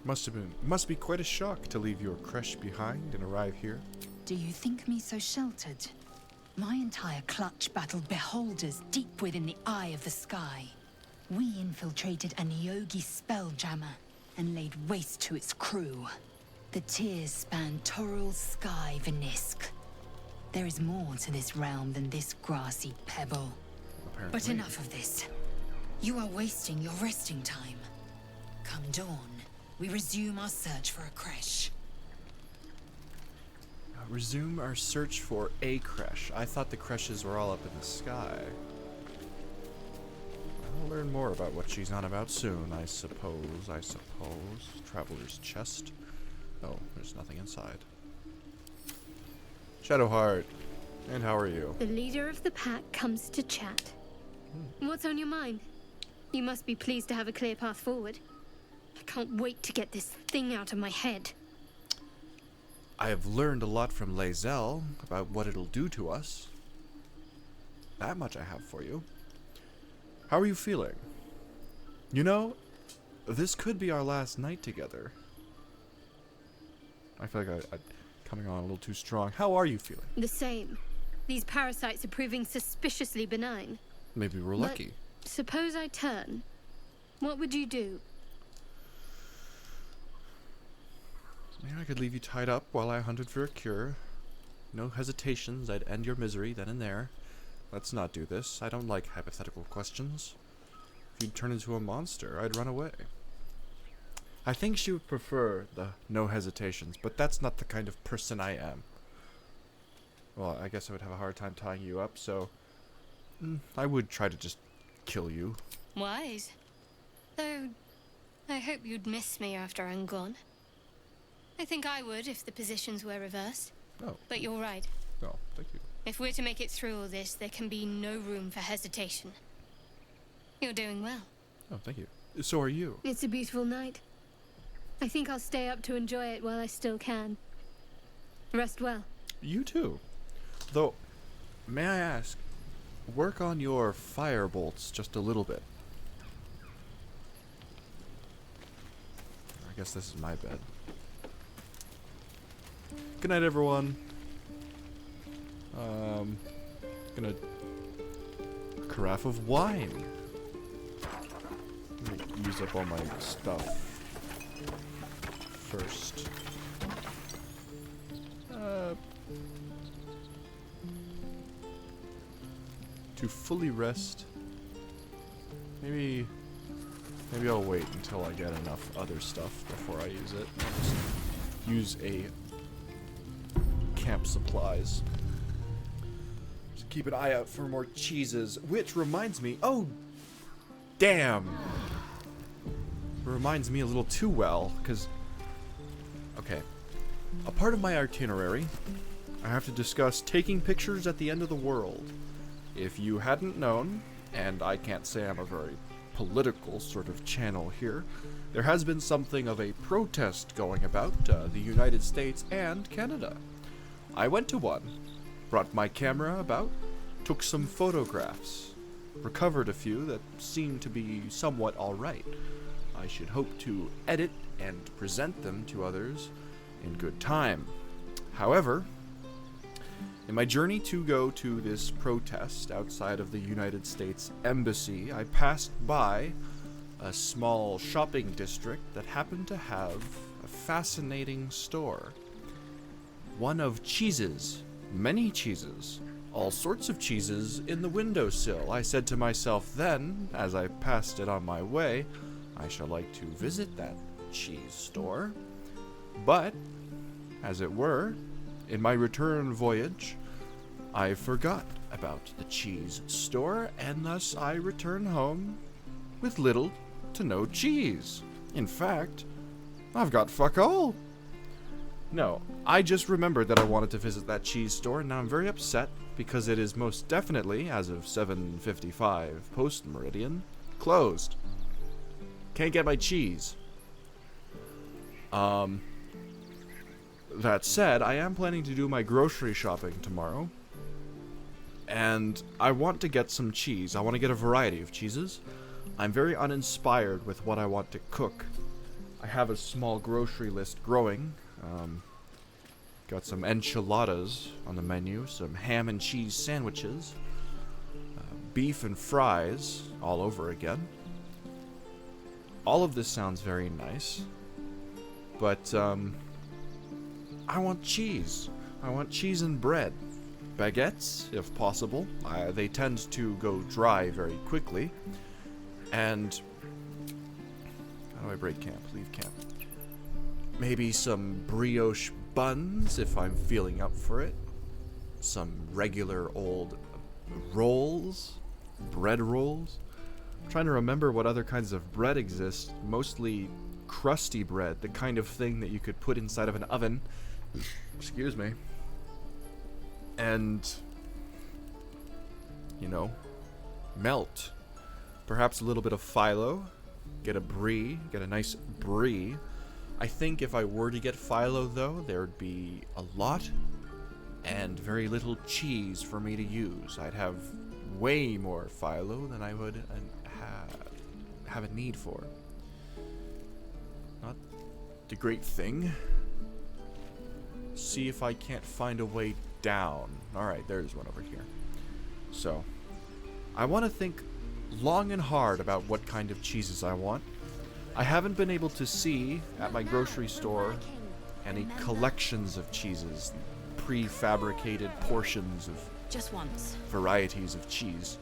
Must be quite a shock to leave your creche behind and arrive here. Do you think me so sheltered? My entire clutch battled beholders deep within the eye of the sky. We infiltrated a Neogi spelljammer and laid waste to its crew. The tears span Toral's sky, Venisk. There is more to this realm than this grassy pebble. Apparently. But enough of this. You are wasting your resting time. Come dawn, we resume our search for a creche. Resume our search for a creche. I thought the creches were all up in the sky. I'll learn more about what she's on about soon, I suppose. Traveler's chest. Oh, there's nothing inside. Shadowheart, and how are you? The leader of the pack comes to chat. What's on your mind? You must be pleased to have a clear path forward. I can't wait to get this thing out of my head. I have learned a lot from Lae'zel about what it'll do to us. That much I have for you. How are you feeling? You know, this could be our last night together. I feel like I'm coming on a little too strong. How are you feeling? The same. These parasites are proving suspiciously benign. Maybe we're lucky. But suppose I turn. What would you do? Maybe I could leave you tied up while I hunted for a cure. No hesitations, I'd end your misery then and there. Let's not do this. I don't like hypothetical questions. If you'd turn into a monster, I'd run away. I think she would prefer the no hesitations, but that's not the kind of person I am. Well, I guess I would have a hard time tying you up, so I would try to just kill you. Wise. Though, I hope you'd miss me after I'm gone. I think I would if the positions were reversed. Oh. But you're right. Oh, thank you. If we're to make it through all this, there can be no room for hesitation. You're doing well. Oh, thank you. So are you. It's a beautiful night. I think I'll stay up to enjoy it while I still can. Rest well. You too. Though, may I ask, work on your fire bolts just a little bit. I guess this is my bed. Good night, everyone. Gonna a carafe of wine. Let me use up all my stuff first. To fully rest. Maybe I'll wait until I get enough other stuff before I use it. I'll just use a camp supplies. Just keep an eye out for more cheeses. Which reminds me, oh damn! It reminds me a little too well, because okay. A part of my itinerary, I have to discuss taking pictures at the end of the world. If you hadn't known, and I can't say I'm a very political sort of channel here, there has been something of a protest going about the United States and Canada. I went to one, brought my camera about, took some photographs, recovered a few that seemed to be somewhat alright. I should hope to edit and present them to others in good time. However, in my journey to go to this protest outside of the United States Embassy, I passed by a small shopping district that happened to have a fascinating store. One of cheeses, many cheeses, all sorts of cheeses in the windowsill. I said to myself then, as I passed it on my way, I shall like to visit that cheese store. But, as it were, in my return voyage, I forgot about the cheese store, and thus I return home with little to no cheese. In fact, I've got fuck all. No, I just remembered that I wanted to visit that cheese store, and now I'm very upset because it is most definitely, as of 7:55 post-meridian, closed. Can't get my cheese. That said, I am planning to do my grocery shopping tomorrow. And I want to get some cheese. I want to get a variety of cheeses. I'm very uninspired with what I want to cook. I have a small grocery list growing. Got some enchiladas on the menu, some ham and cheese sandwiches, beef and fries all over again. All of this sounds very nice, but I want cheese. I want cheese and bread. Baguettes, if possible. They tend to go dry very quickly. And how do I break camp? Leave camp. Maybe some brioche buns if I'm feeling up for it. Some regular old rolls, bread rolls. I'm trying to remember what other kinds of bread exist. Mostly crusty bread, the kind of thing that you could put inside of an oven. Excuse me. And, you know, melt. Perhaps a little bit of phyllo. Get a brie. Get a nice brie. I think if I were to get phyllo, though, there'd be a lot and very little cheese for me to use. I'd have way more phyllo than I would have a need for. Not the great thing. See if I can't find a way down. Alright, there's one over here. So, I want to think long and hard about what kind of cheeses I want. I haven't been able to see at my grocery store any collections of cheeses, prefabricated portions of just once varieties of cheese.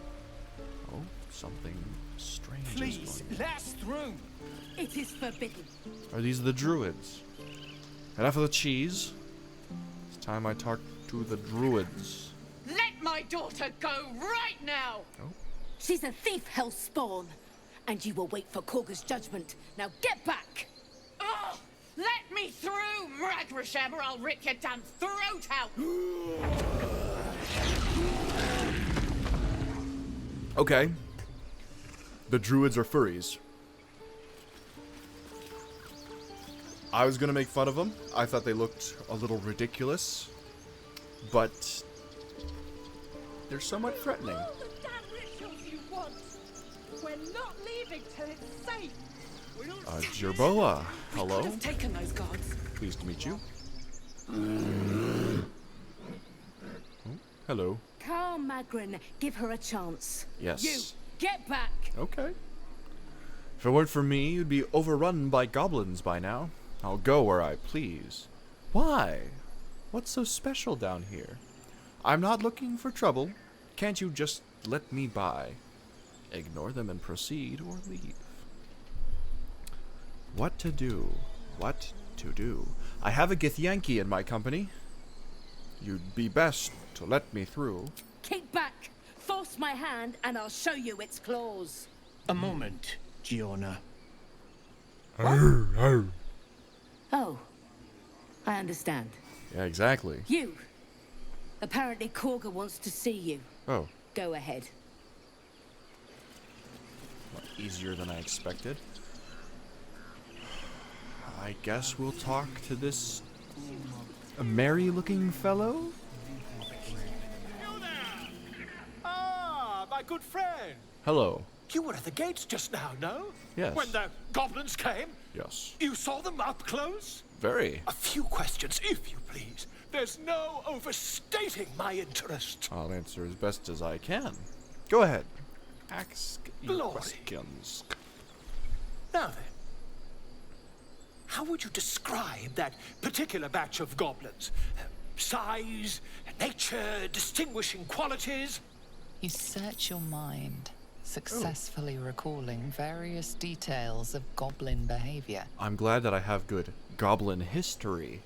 Oh, something strange is going on. last room. It is forbidden. Are these the druids? Enough of the cheese. It's time I talk to the druids. Let my daughter go right now! Oh. She's a thief, hellspawn. And you will wait for Korga's judgment. Now get back! Oh, let me through, Mragrasham, or I'll rip your damn throat out! Okay. The druids are furries. I was gonna make fun of them. I thought they looked a little ridiculous. But they're somewhat threatening. All the damn rituals you want. We're not leaving till it's safe. Jerboa. Hello. Could have taken those guards. Pleased to meet you. Oh, hello. Carl Magrin, give her a chance. Yes. You, get back! Okay. If it weren't for me, you'd be overrun by goblins by now. I'll go where I please. Why? What's so special down here? I'm not looking for trouble. Can't you just let me by? Ignore them and proceed, or leave. What to do? What to do? I have a Githyanki in my company. You'd be best to let me through. Keep back! Force my hand and I'll show you its claws. A moment, Giona. Oh, I understand. Yeah, exactly. You. Apparently Korga wants to see you. Oh. Go ahead. Easier than I expected. I guess we'll talk to this merry-looking fellow? Ah, my good friend. Hello. You were at the gates just now, no? Yes. When the goblins came? Yes. You saw them up close? Very. A few questions, if you please. There's no overstating my interest. I'll answer as best as I can. Go ahead. Ask your Glory. questions. Now then, how would you describe that particular batch of goblins? Size, nature, distinguishing qualities? You search your mind, successfully recalling various details of goblin behavior. I'm glad that I have good goblin history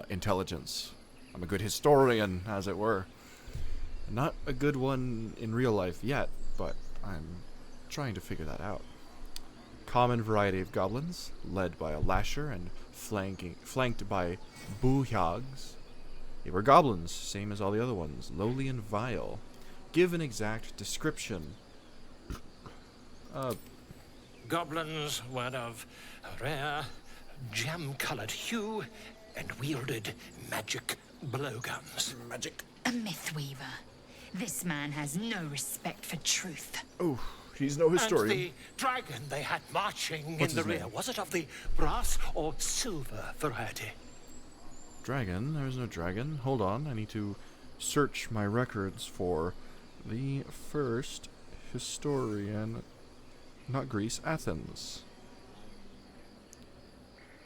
intelligence. I'm a good historian, as it were. Not a good one in real life yet, but I'm trying to figure that out. Common variety of goblins, led by a lasher and flanked by boohyags. They were goblins, same as all the other ones, lowly and vile. Give an exact description. Goblins were of a rare, jam-colored hue and wielded magic blowguns. Magic? A mythweaver. This man has no respect for truth. Oh, he's no historian. And the dragon they had marching What's in the his rear, name? was it of the brass or silver variety? Dragon? There's no dragon. Hold on, I need to search my records for the first historian. Not Greece, Athens.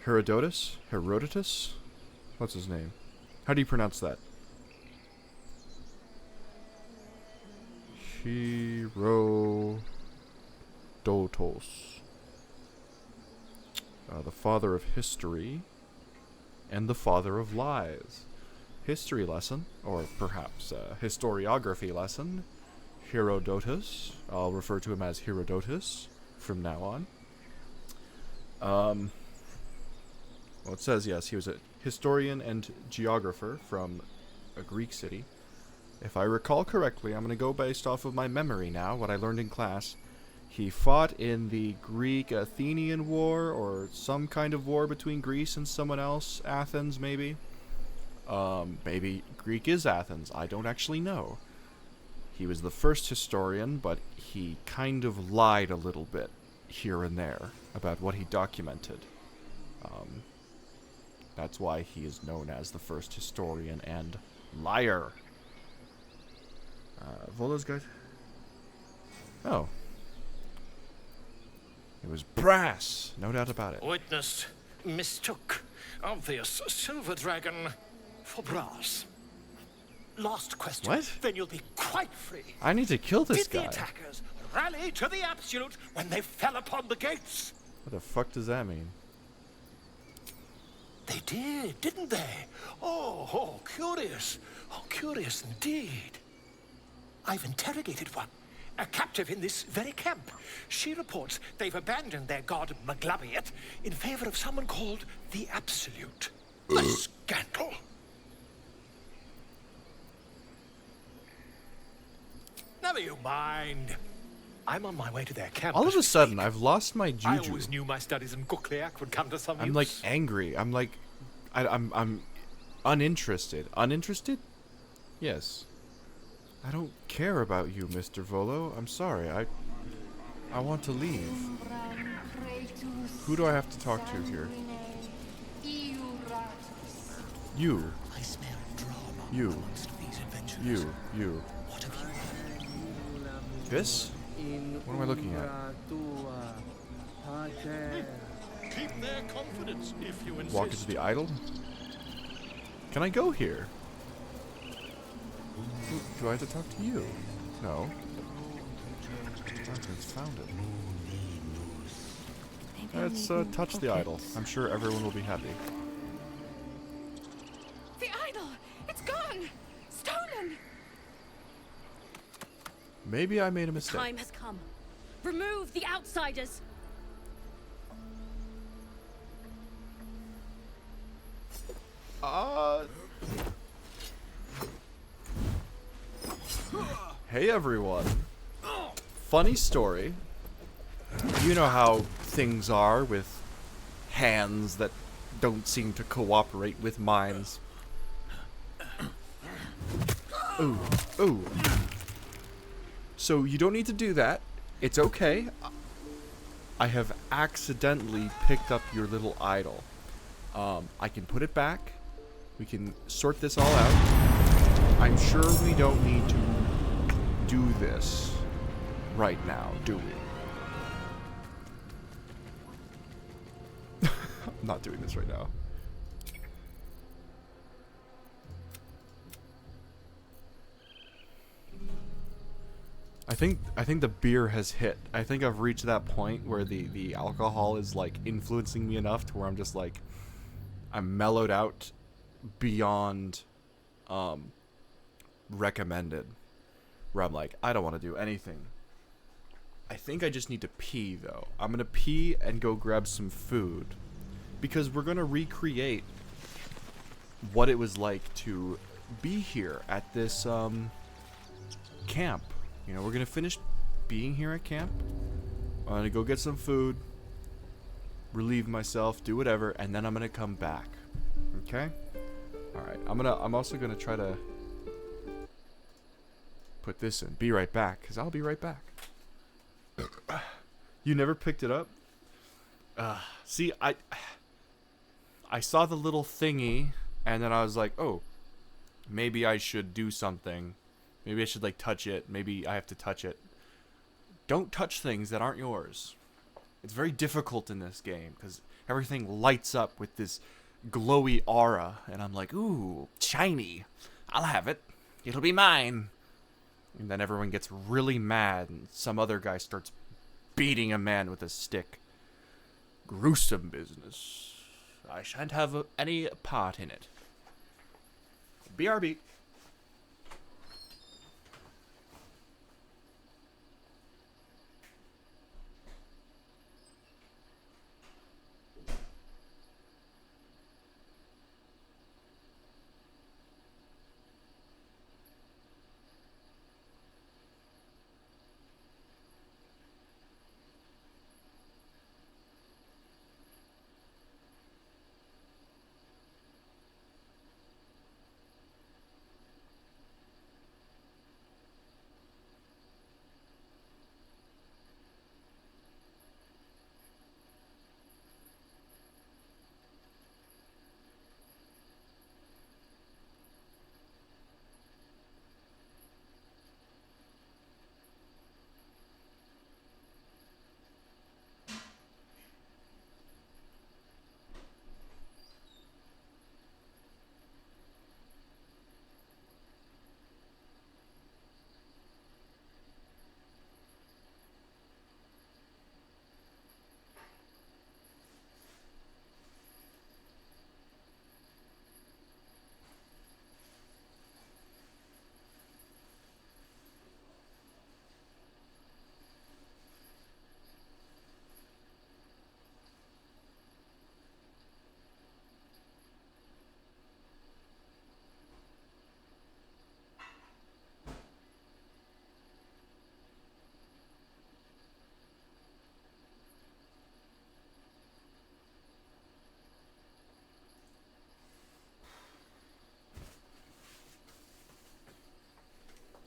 Herodotus? Herodotus? What's his name? How do you pronounce that? Herodotus. The father of history and the father of lies. History lesson, or perhaps historiography lesson. Herodotus. I'll refer to him as Herodotus from now on. Well, it says, yes, he was a historian and geographer from a Greek city. If I recall correctly, I'm going to go based off of my memory now, what I learned in class. He fought in the Greek-Athenian War, or some kind of war between Greece and someone else. Athens, maybe? Maybe Greek is Athens. I don't actually know. He was the first historian, but he kind of lied a little bit here and there about what he documented. That's why he is known as the first historian and liar. Volo's guide. Oh. It was brass, no doubt about it. Witness mistook obvious silver dragon for brass. Last question. What? Then you'll be quite free. I need to kill this Did guy. the attackers rally to the absolute when they fell upon the gates? What the fuck does that mean? They did, didn't they? Oh, curious. Oh, curious indeed. I've interrogated one, a captive in this very camp. She reports they've abandoned their god Maglabiet in favor of someone called the Absolute. A scandal. Never you mind. I'm on my way to their camp. All of a sudden, I've lost my I juju. always knew my studies in Gukliak would come to some I'm use. like angry. I'm like, I'm uninterested. Uninterested? Yes. I don't care about you, Mr. Volo. I'm sorry. I want to leave. Who do I have to talk to here? You. I smell drama You. amongst these adventurers. You. What have you heard? This? What am I looking at? Keep their confidence if you insist. Walk into the idol? Can I go here? Do I have to talk to you? No. Nothing's found it. Let's touch the idol. I'm sure everyone will be happy. The idol! It's gone! Stolen! Maybe I made a mistake. Time has come. Remove the outsiders. Hey everyone. Funny story. You know how things are with hands that don't seem to cooperate with minds. Ooh, ooh. So you don't need to do that. It's okay. I have accidentally picked up your little idol. I can put it back. We can sort this all out. I'm sure we don't need to do this right now, do we? I'm not doing this right now. I think the beer has hit. I think I've reached that point where the alcohol is like influencing me enough to where I'm just like I'm mellowed out beyond recommended. Where I'm like, I don't want to do anything. I think I just need to pee though. I'm gonna pee and go grab some food. Because we're gonna recreate what it was like to be here at this camp. You know, we're gonna finish being here at camp. I'm gonna go get some food, relieve myself, do whatever, and then I'm gonna come back. Okay? Alright, I'm also gonna try to put this in. Be right back, because I'll be right back. You never picked it up? See, I saw the little thingy And then I was like, oh, maybe I should do something. Maybe I should, like, touch it. Maybe I have to touch it. Don't touch things that aren't yours. It's very difficult in this game, because everything lights up with this glowy aura. And I'm like, ooh, shiny. I'll have it. It'll be mine. And then everyone gets really mad, and some other guy starts beating a man with a stick. Gruesome business. I shan't have any part in it. BRB.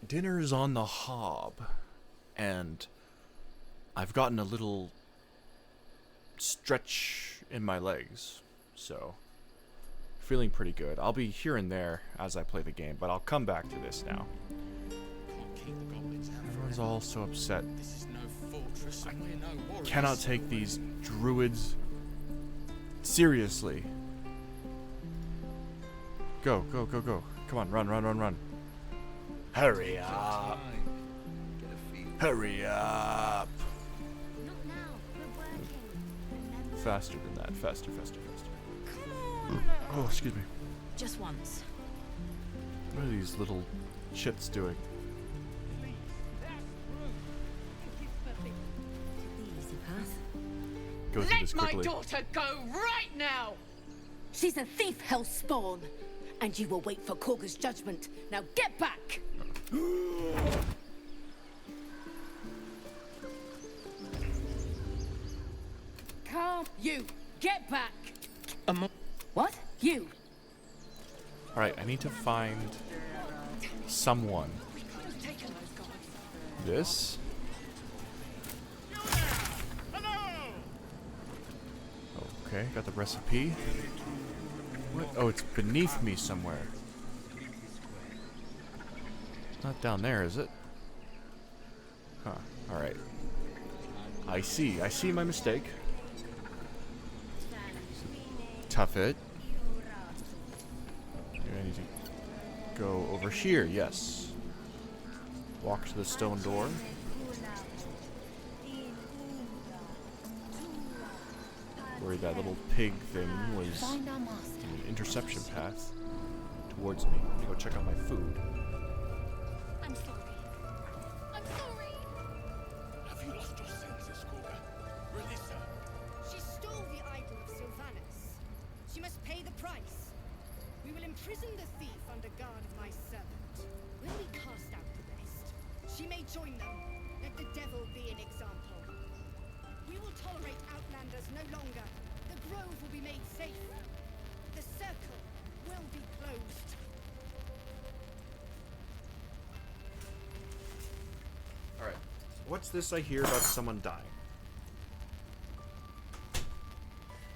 Dinner's on the hob, and I've gotten a little stretch in my legs, so feeling pretty good. I'll be here and there as I play the game, but I'll come back to this now. Everyone's all so upset. I cannot take these druids seriously. Go, go, go, go. Come on, run, run, run, run. Hurry up. Hurry up. Faster than that. Faster, faster, faster. Oh, excuse me. Just once. What are these little chits doing? Easy path. Go through this Let my quickly. daughter go right now! She's a thief, hellspawn. And you will wait for Korga's judgment. Now get back! Carl, you, get back! What? You! Alright, I need to find someone. This? Okay, got the recipe. What? Oh, it's beneath me somewhere. Not down there, is it? Huh, alright. I see my mistake. Tough it. I need to go over here, yes. Walk to the stone door. Where that little pig thing was an interception path towards me. I'm gonna go check out my food. I'm sorry. I'm sorry! Have you lost your senses, Korga? Release her. She stole the idol of Sylvanas. She must pay the price. We will imprison the thief under guard of my servant. When we cast out the rest, she may join them. Let the devil be an example. We will tolerate outlanders no longer. The grove will be made safe. The circle will be closed. Alright. What's this I hear about someone dying?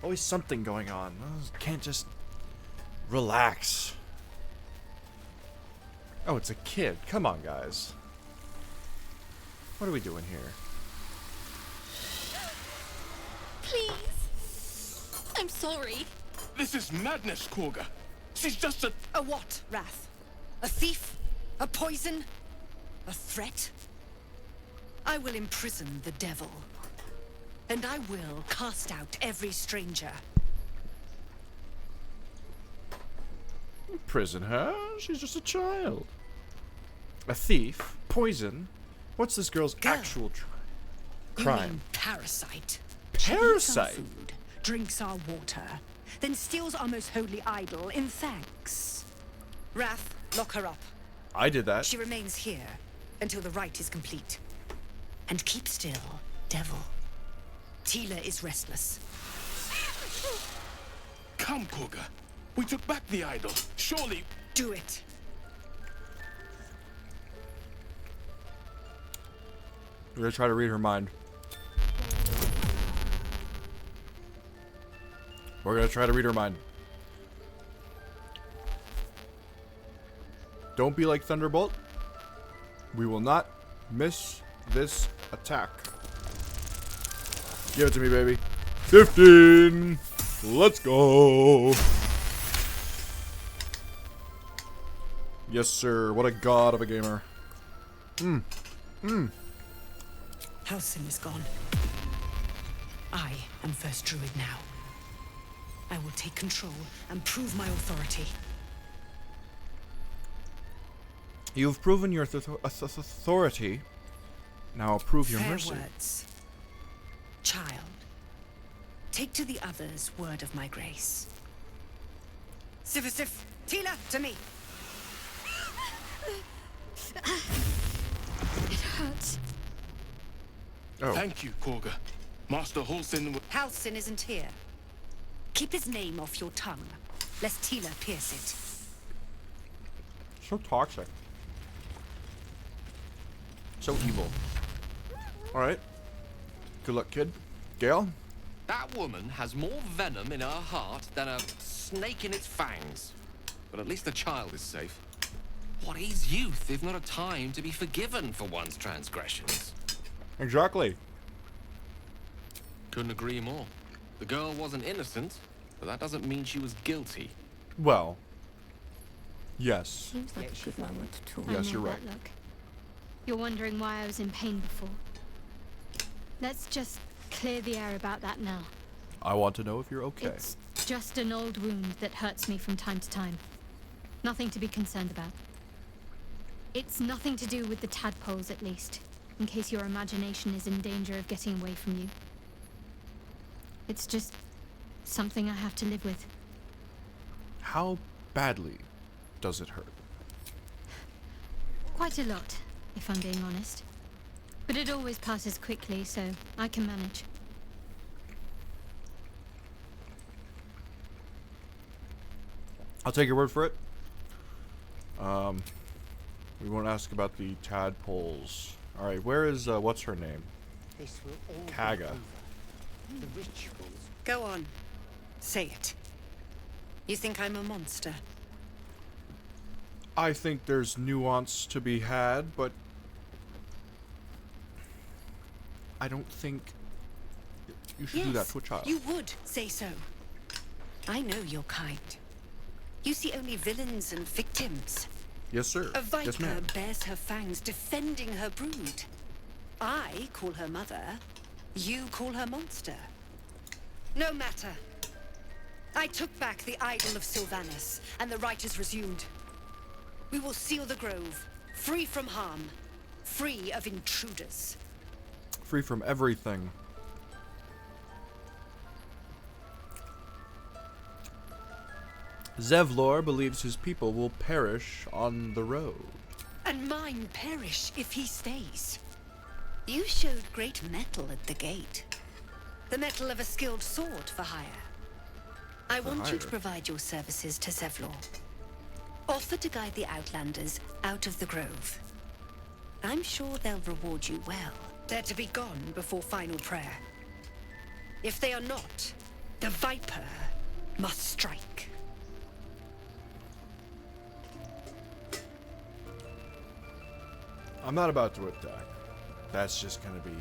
Always something going on. Can't just Relax. Oh, it's a kid. Come on, guys. What are we doing here? Please. I'm sorry. This is madness, Korga. She's just a... A what, Wrath? A thief? A poison? A threat? I will imprison the devil. And I will cast out every stranger. Imprison her? She's just a child. A thief? Poison? What's this girl's actual You crime? mean parasite. Parasite? She eats our food, drinks our water, then steals our most holy idol in thanks. Wrath, lock her up. I did that. She remains here until the rite is complete. And keep still, devil. Tila is restless. Come, Korga. We took back the idol. Surely... Do it. We're gonna try to read her mind. We're gonna try to read her mind. Don't be like Thunderbolt. We will not miss this attack. Give it to me, baby. 15! Let's go! Yes, sir. What a god of a gamer. Halsin is gone. I am first druid now. I will take control and prove my authority. You've proven your authority. Now prove your Fair mercy. words. Child, take to the others word of my grace. Sif, Tila, to me. It hurts. Oh. Thank you, Korga. Master Halsin... Halsin isn't here. Keep his name off your tongue, lest Tila pierce it. So toxic. So evil. Alright. Good luck, kid. Gale? That woman has more venom in her heart than a snake in its fangs. But at least the child is safe. What is youth if not a time to be forgiven for one's transgressions? Exactly. Couldn't agree more. The girl wasn't innocent, but that doesn't mean she was guilty. Well. Yes. Seems like a good moment to talk. Yes, you're right. Look. You're wondering why I was in pain before. Let's just clear the air about that now. I want to know if you're okay. It's just an old wound that hurts me from time to time. Nothing to be concerned about. It's nothing to do with the tadpoles, at least, in case your imagination is in danger of getting away from you. It's just something I have to live with. How badly does it hurt? Quite a lot, if I'm being honest. But it always passes quickly, so I can manage. I'll take your word for it. We won't ask about the tadpoles. Alright, where is, what's her name? This will all Kaga. The rituals. Go on. Say it. You think I'm a monster? I think there's nuance to be had, but I don't think you should do that to a child. You would say so. I know your kind. You see only villains and victims. Yes, sir. A viper Yes, ma'am. bears her fangs defending her brood. I call her mother. You call her monster. No matter. I took back the idol of Sylvanas, and the rite is resumed. We will seal the grove, free from harm, free of intruders. Free from everything. Zevlor believes his people will perish on the road. And mine perish if he stays. You showed great mettle at the gate. The mettle of a skilled sword for hire. I want you to provide your services to Zevlor. Offer to guide the Outlanders out of the grove. I'm sure they'll reward you well. They're to be gone before final prayer. If they are not, the Viper must strike. I'm not about to attack. That's just gonna be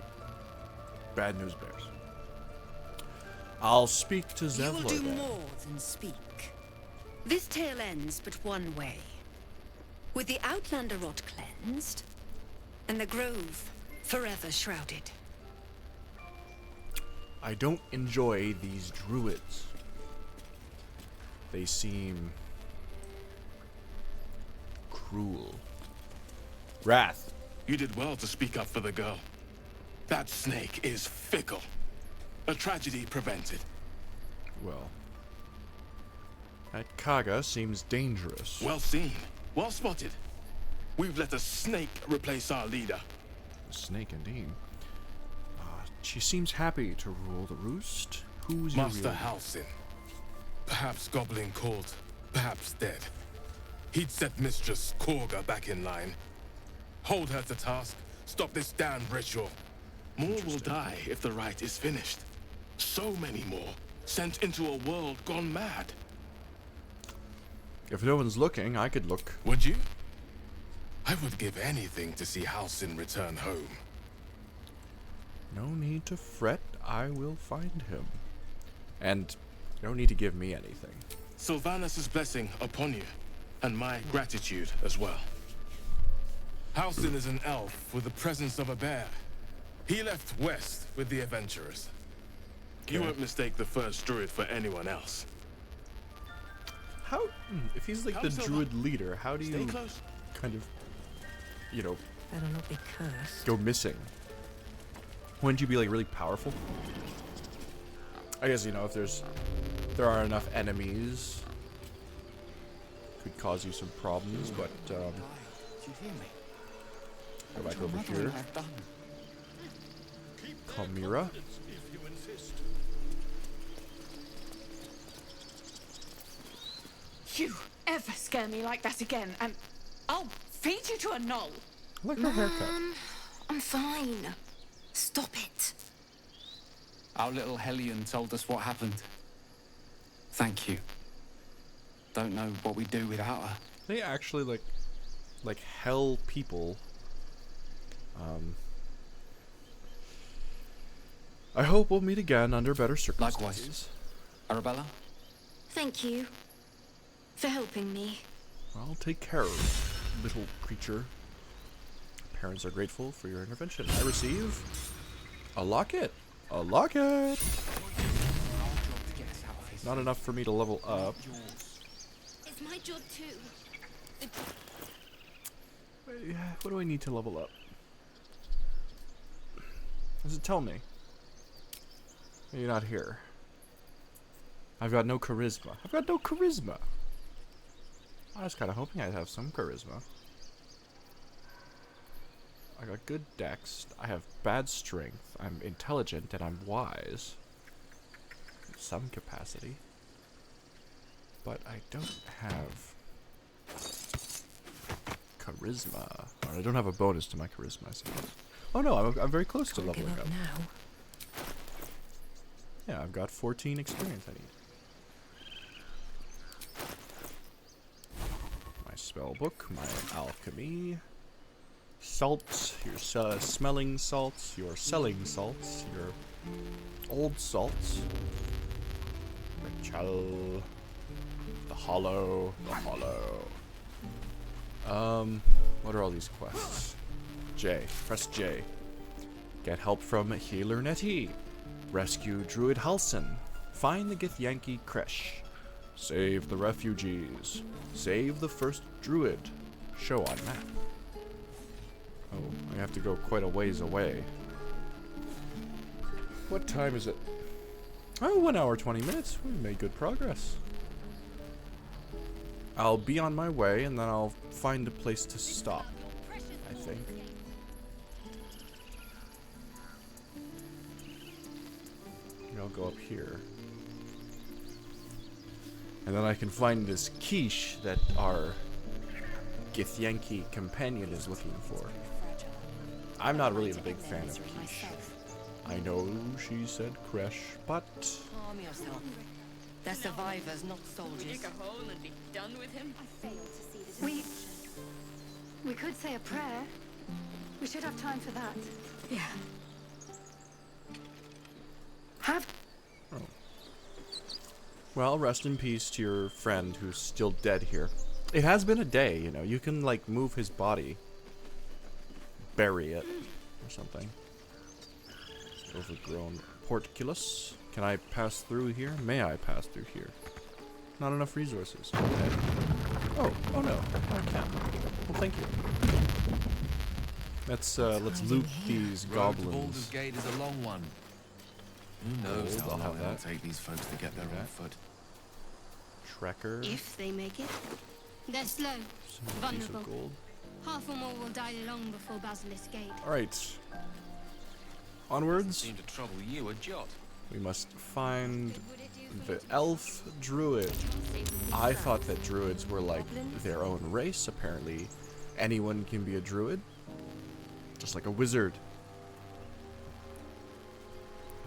bad news bears. I'll speak to Zevlor. You will do then. more than speak. This tale ends but one way. With the Outlander rot cleansed, and the grove forever shrouded. I don't enjoy these druids. They seem cruel. Wrath. You did well to speak up for the girl. That snake is fickle. A tragedy prevented. Well, that Kaga seems dangerous. Well seen. Well spotted. We've let a snake replace our leader. A snake indeed. She seems happy to rule the roost. Who's your Master real- Halsin. Perhaps goblin called, perhaps dead. He'd set Mistress Korga back in line. Hold her to task. Stop this damned ritual. More will die if the rite is finished. So many more. Sent into a world gone mad. If no one's looking, I could look. Would you? I would give anything to see Halsin return home. No need to fret. I will find him. And you don't need to give me anything. Sylvanus' blessing upon you, and my gratitude as well. Halsin is an elf with the presence of a bear. He left west with the adventurers. You won't mistake the first druid for anyone else. How, if he's like Come, the Silva. druid leader, how do Stay you close. kind of, you know, Better not be cursed. go missing? Wouldn't you be like really powerful? I guess, you know, if there are enough enemies, could cause you some problems, but go back over here. Chimera. You ever scare me like that again, and I'll feed you to a knoll. I like her haircut. I'm fine. Stop it. Our little Hellion told us what happened. Thank you. Don't know what we'd do without her. They actually like hell people. I hope we'll meet again under better circumstances. Likewise. Arabella? Thank you for helping me. I'll take care of little creature. Parents are grateful for your intervention. I receive a locket. A locket. Not enough for me to level up. It's my job too. What do I need to level up? Does it tell me? You're not here. I've got no charisma. I've got no charisma. I was kind of hoping I'd have some charisma. I got good dex. I have bad strength. I'm intelligent and I'm wise. In some capacity. But I don't have charisma. Or I don't have a bonus to my charisma, I suppose. Oh no, I'm very close to leveling up. Now. Yeah, I've got 14 experience I need. My spell book, my alchemy. Salts, your smelling salts, your selling salts, your old salts. The chal, the hollow, the hollow. What are all these quests? J, press J. Get help from Healer Nettie. Rescue Druid Halsin. Find the Githyanki Kresh. Save the refugees. Save the first Druid. Show on map. Oh, I have to go quite a ways away. What time is it? Oh, 1 hour, 20 minutes. We made good progress. I'll be on my way, and then I'll find a place to stop, I think. Maybe I'll go up here. And then I can find this quiche that our Githyanki companion is looking for. I'm not really a big fan of quiche. I know she said creche, but Calm yourself. They're survivors, not soldiers. Dig a hole and be done with him. We could say a prayer. We should have time for that. Yeah. Have Oh. Well, rest in peace to your friend who's still dead here. It has been a day, you know. You can, like, move his body. Bury it. Or something. Overgrown portcullis. Can I pass through here? May I pass through here? Not enough resources. Okay. Oh no. I can. Well, thank you. Let's loot these Road to Baldur's goblins. Gate is a long one. Who knows how I'll long have it'll that. take these folks to get there on foot. Trekker. If they make it. They're slow, Piece vulnerable. of gold. Half or more will die long before Basilisk Gate. Alright. Onwards. Seem to trouble you a jot. We must find the elf druid. I thought that druids were like their own race. Apparently, anyone can be a druid. Just like a wizard.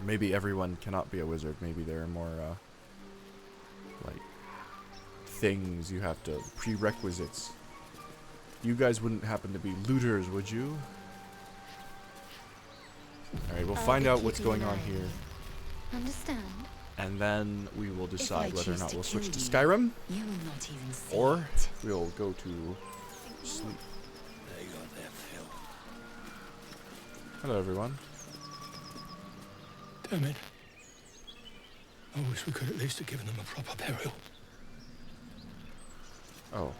Maybe everyone cannot be a wizard. Maybe there are more, like, things you have to, prerequisites. You guys wouldn't happen to be looters, would you? Alright, we'll find out what's going on here. Understand? And then we will decide whether or choose not to we'll switch to kill you, Skyrim, You will not even see or it. we'll go to sleep. They got their fill. Hello, everyone. Damn it. I wish we could at least have given them a proper burial. Oh.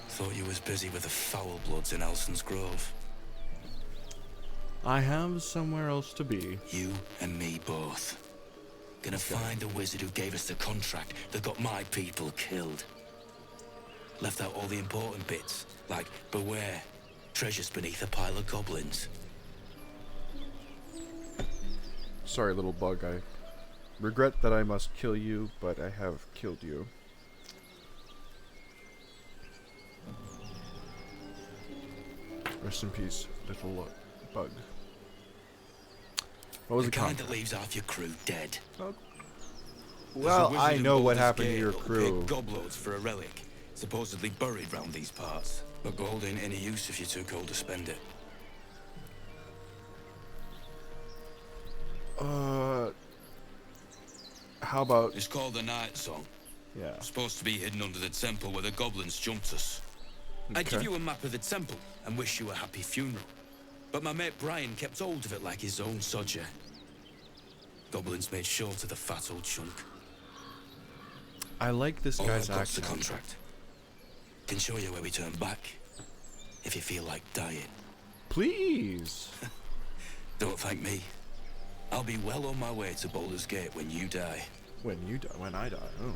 Thought you was busy with the foul bloods in Elson's Grove. I have somewhere else to be. You and me both. Gonna find the wizard who gave us the contract that got my people killed. Left out all the important bits, like beware, treasures beneath a pile of goblins. Sorry, little bug. I regret that I must kill you, but I have killed you. Rest in peace, little bug. What was The the kind con? that leaves half your crew dead. Well, I know what happened to your crew. Gobloads for a relic, supposedly buried round these parts. But gold ain't any use if you're too cold to spend it. How about... It's called the Night Song. Yeah. Supposed to be hidden under the temple where the goblins jumped us. I'd give Okay. you a map of the temple and wish you a happy funeral. But my mate Brian kept hold of it like his own sodger. Goblins made short of the fat old chunk. I like this All guy's I've got's the accent. contract. Can show you where we turn back if you feel like dying. Please. Don't thank me. I'll be well on my way to Baldur's Gate when you die. When you die? When I die? Oh.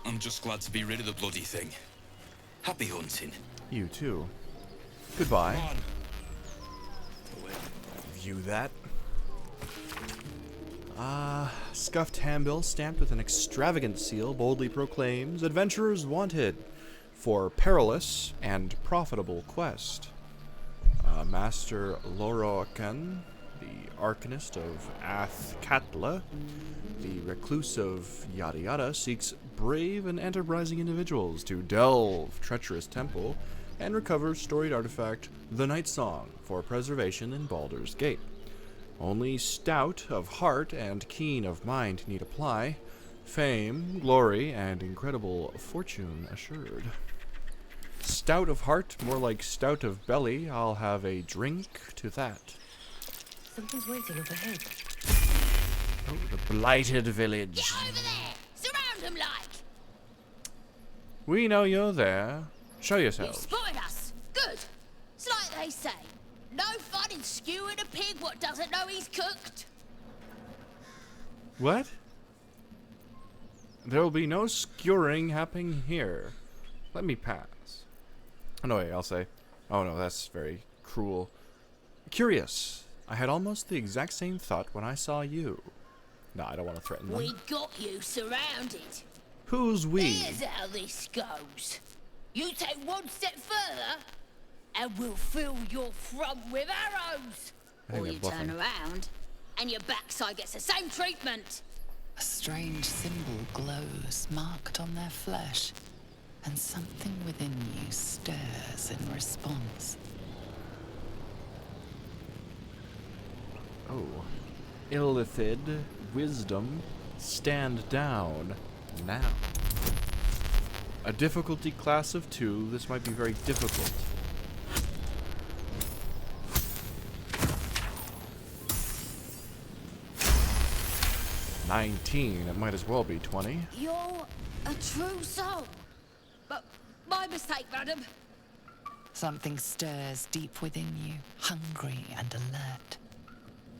I'm just glad to be rid of the bloody thing. Happy hunting. You too. Goodbye. Come on. View that. Scuffed handbill stamped with an extravagant seal boldly proclaims adventurers wanted for perilous and profitable quest. Master Lorokan, the arcanist of Athkatla, the recluse of Yada Yada, seeks brave and enterprising individuals to delve treacherous temple and recover storied artifact, the Night Song, for preservation in Baldur's Gate. Only stout of heart and keen of mind need apply, fame, glory, and incredible fortune assured. Stout of heart, more like stout of belly, I'll have a drink to that. Something's waiting up ahead. Oh, the blighted village. Get over there! Surround them like! We know you're there. Show You yourself. spotted us! Good! It's like they say. No fun in skewing a pig what doesn't know he's cooked. What? There will be no skewering happening here. Let me pass. Oh, no, wait, I'll say. Oh, no, that's very cruel. Curious. I had almost the exact same thought when I saw you. No, I don't want to threaten them. We got you surrounded. Who's we? Here's how this goes. You take one step further, and we'll fill your front with arrows. I think Or they're you turn bluffing. around, and your backside gets the same treatment. A strange symbol glows, marked on their flesh. and something within you stirs in response. Oh. Illithid, wisdom, stand down, now. A difficulty class of 2. This might be very difficult. $19. It might as well be 20. You're a true soul. But my mistake, madam. Something stirs deep within you, hungry and alert.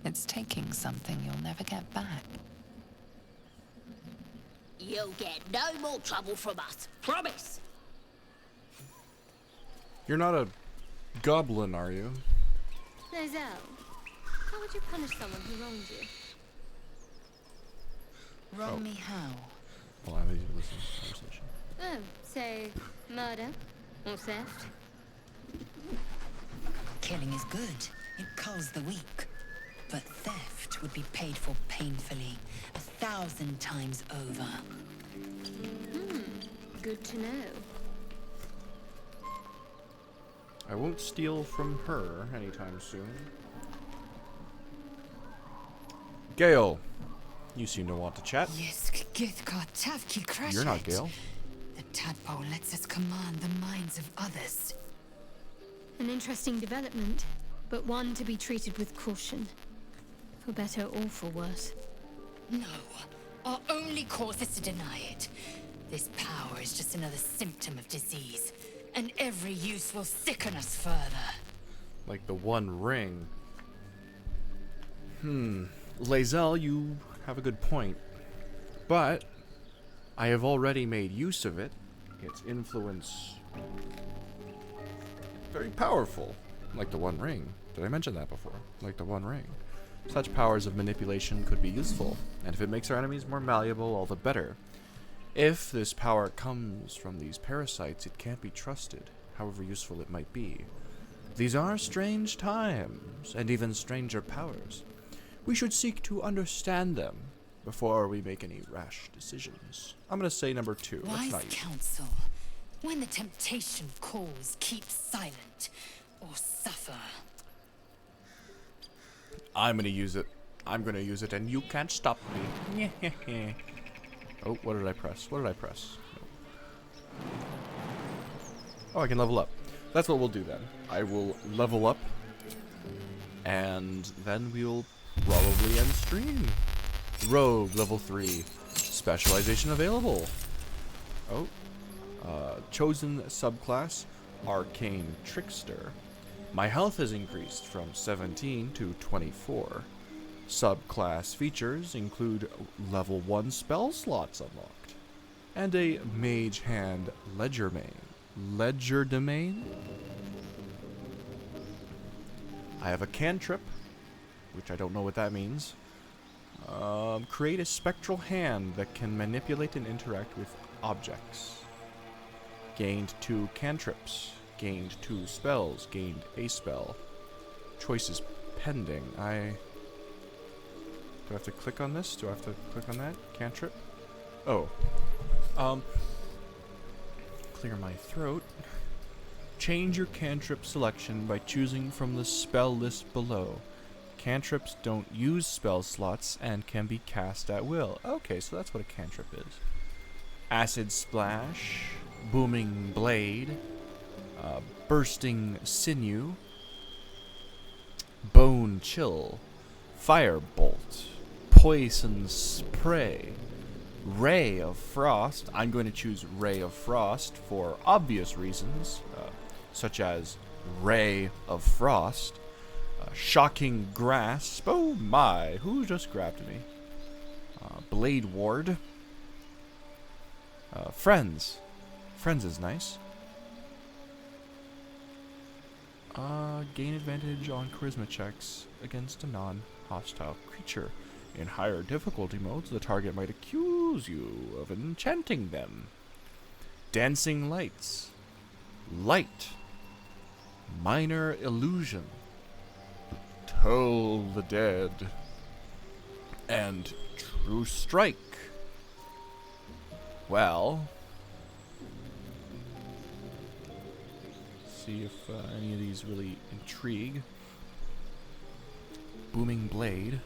It's taking something you'll never get back. You'll get no more trouble from us. Promise. You're not a goblin, are you? Lizelle, how would you punish someone who wronged you? Wrong me how? Well, I need to listen to the conversation. Oh, say murder or theft? Killing is good. It culls the weak. But theft would be paid for painfully, 1,000 times over. Good to know. I won't steal from her anytime soon. Gale, you seem to want to chat. Yes, Githkar Tavki Crashet. You're not Gale. The tadpole lets us command the minds of others. An interesting development, but one to be treated with caution. For better or for worse. No, our only course is to deny it. This power is just another symptom of disease, and every use will sicken us further. Like the One Ring. Lae'zel, you have a good point. But I have already made use of it. Its influence very powerful. Like the One Ring. Did I mention that before? Like the One Ring. Such powers of manipulation could be useful, and if it makes our enemies more malleable, all the better. If this power comes from these parasites, it can't be trusted, however useful it might be. These are strange times, and even stranger powers. We should seek to understand them before we make any rash decisions. I'm gonna say number 2. That's Wise not you. counsel. When the temptation calls, keep silent, or suffer. I'm gonna use it. I'm gonna use it, and you can't stop me. Oh, what did I press? What did I press? Oh, I can level up. That's what we'll do then. I will level up, and then we'll probably end stream. Rogue, level 3. Specialization available. Oh. Chosen subclass, Arcane Trickster. My health has increased from 17 to 24. Subclass features include level 1 spell slots unlocked, and a Mage Hand Legerdemain. I have a cantrip, which I don't know what that means. Create a spectral hand that can manipulate and interact with objects. Gained 2 cantrips. Gained 2 spells. Gained a spell. Choices pending. Do I have to click on this? Do I have to click on that? Cantrip? Oh. Clear my throat. Change your cantrip selection by choosing from the spell list below. Cantrips don't use spell slots and can be cast at will. Okay, so that's what a cantrip is. Acid Splash, Booming Blade, Bursting Sinew, Bone Chill, Firebolt, Poison Spray, Ray of Frost. I'm going to choose Ray of Frost for obvious reasons, such as Ray of Frost, Shocking Grasp. Oh my, who just grabbed me? Blade Ward. Friends. Friends is nice. Gain advantage on charisma checks against a non-hostile creature. In higher difficulty modes, the target might accuse you of enchanting them. Dancing Lights. Light. Minor Illusion. Toll the Dead. And True Strike. Well, See if any of these really intrigue. Booming blade.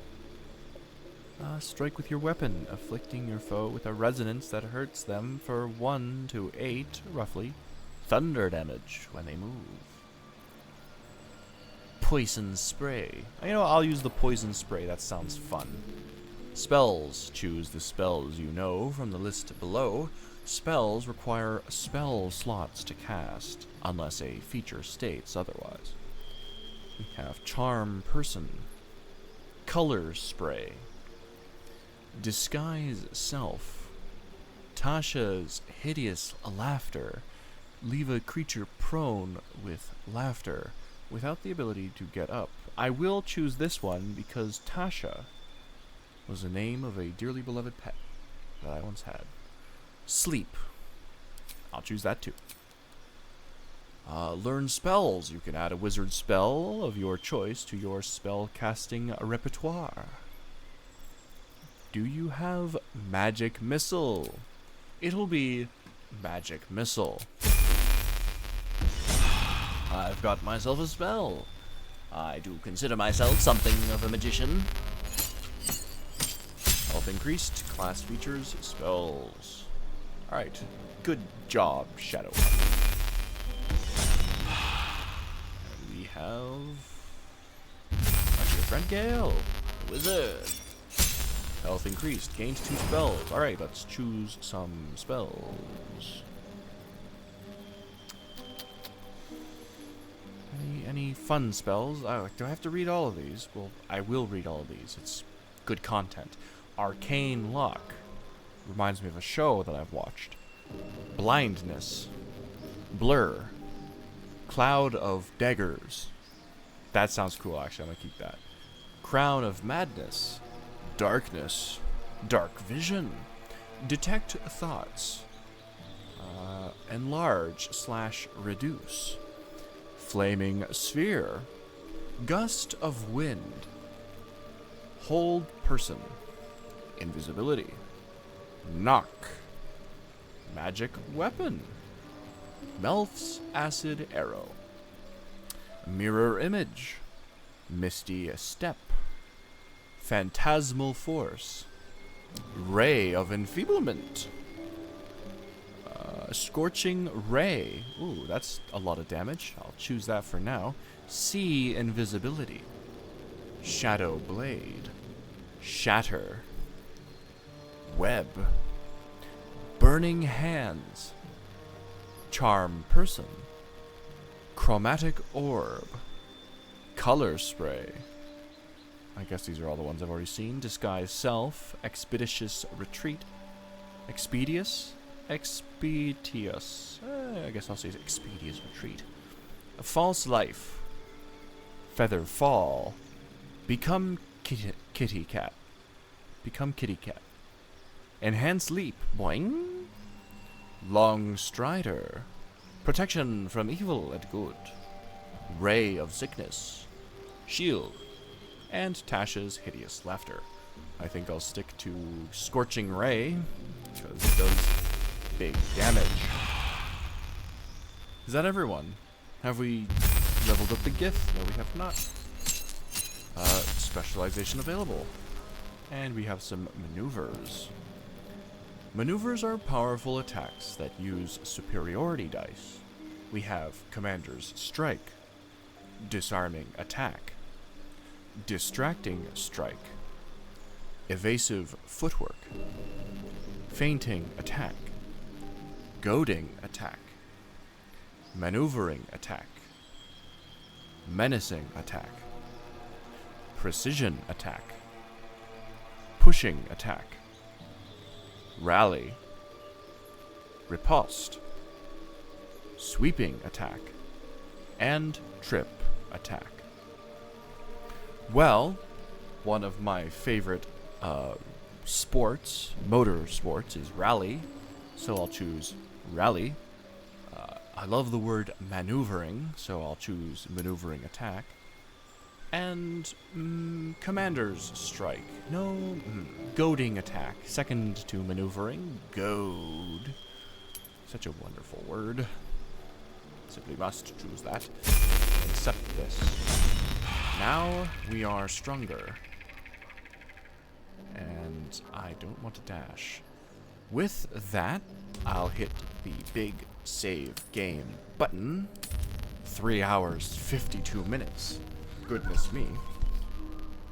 Strike with your weapon, afflicting your foe with a resonance that hurts them for 1 to 8, roughly, thunder damage when they move. Poison spray. You know, I'll use the poison spray. That sounds fun. Spells. Choose the spells you know from the list below. Spells require spell slots to cast, unless a feature states otherwise. We have Charm Person. Color Spray. Disguise Self. Tasha's Hideous Laughter. Leave a creature prone with laughter, without the ability to get up. I will choose this one because Tasha was the name of a dearly beloved pet that I once had. Sleep. I'll choose that too. Learn spells. You can add a wizard spell of your choice to your spell casting repertoire. Do you have Magic Missile? It'll be Magic Missile. I've got myself a spell. I do consider myself something of a magician. Health increased, class features, spells. Alright, good job, Shadow. And we have your friend Gale, the wizard. Health increased, gained 2 spells. Alright, let's choose some spells. Any fun spells? Do I have to read all of these? Well, I will read all of these. It's good content. Arcane Lock. Reminds me of a show that I've watched. Blindness. Blur. Cloud of Daggers. That sounds cool, actually. I'm gonna keep that. Crown of Madness. Darkness. Dark Vision. Detect Thoughts. Enlarge/reduce. Flaming Sphere. Gust of Wind. Hold Person. Invisibility. Knock. Magic Weapon. Melf's Acid Arrow. Mirror Image. Misty Step. Phantasmal Force. Ray of Enfeeblement. Scorching Ray. Ooh, that's a lot of damage. I'll choose that for now. See Invisibility. Shadow Blade. Shatter. Web. Burning Hands. Charm Person. Chromatic Orb. Color Spray. I guess these are all the ones I've already seen. Disguise Self. Expeditious Retreat. Expedious? Expeditious. I guess I'll say Expedious Retreat. A False Life. Feather Fall. Become Kitty Cat. Become Kitty Cat. Enhance Leap. Boing. Long Strider. Protection from evil and good. Ray of Sickness. Shield. And Tasha's Hideous Laughter. I think I'll stick to Scorching Ray, because it does big damage. Is that everyone? Have we leveled up the Gith? No, we have not. Specialization available. And we have some maneuvers. Maneuvers are powerful attacks that use superiority dice. We have Commander's Strike, Disarming Attack, Distracting Strike, Evasive Footwork, Feinting Attack, Goading Attack, Maneuvering Attack, Menacing Attack, Precision Attack, Pushing Attack, Rally, Riposte, Sweeping Attack, and Trip Attack. Well, one of my favorite sports, motor sports, is Rally, so I'll choose Rally. I love the word maneuvering, so I'll choose Maneuvering Attack. And Commander's Strike. No, Goading Attack. Second to Maneuvering. Goad. Such a wonderful word. Simply must choose that. Accept this. Now we are stronger. And I don't want to dash. With that, I'll hit the big save game button. 3 hours, 52 minutes. Goodness me.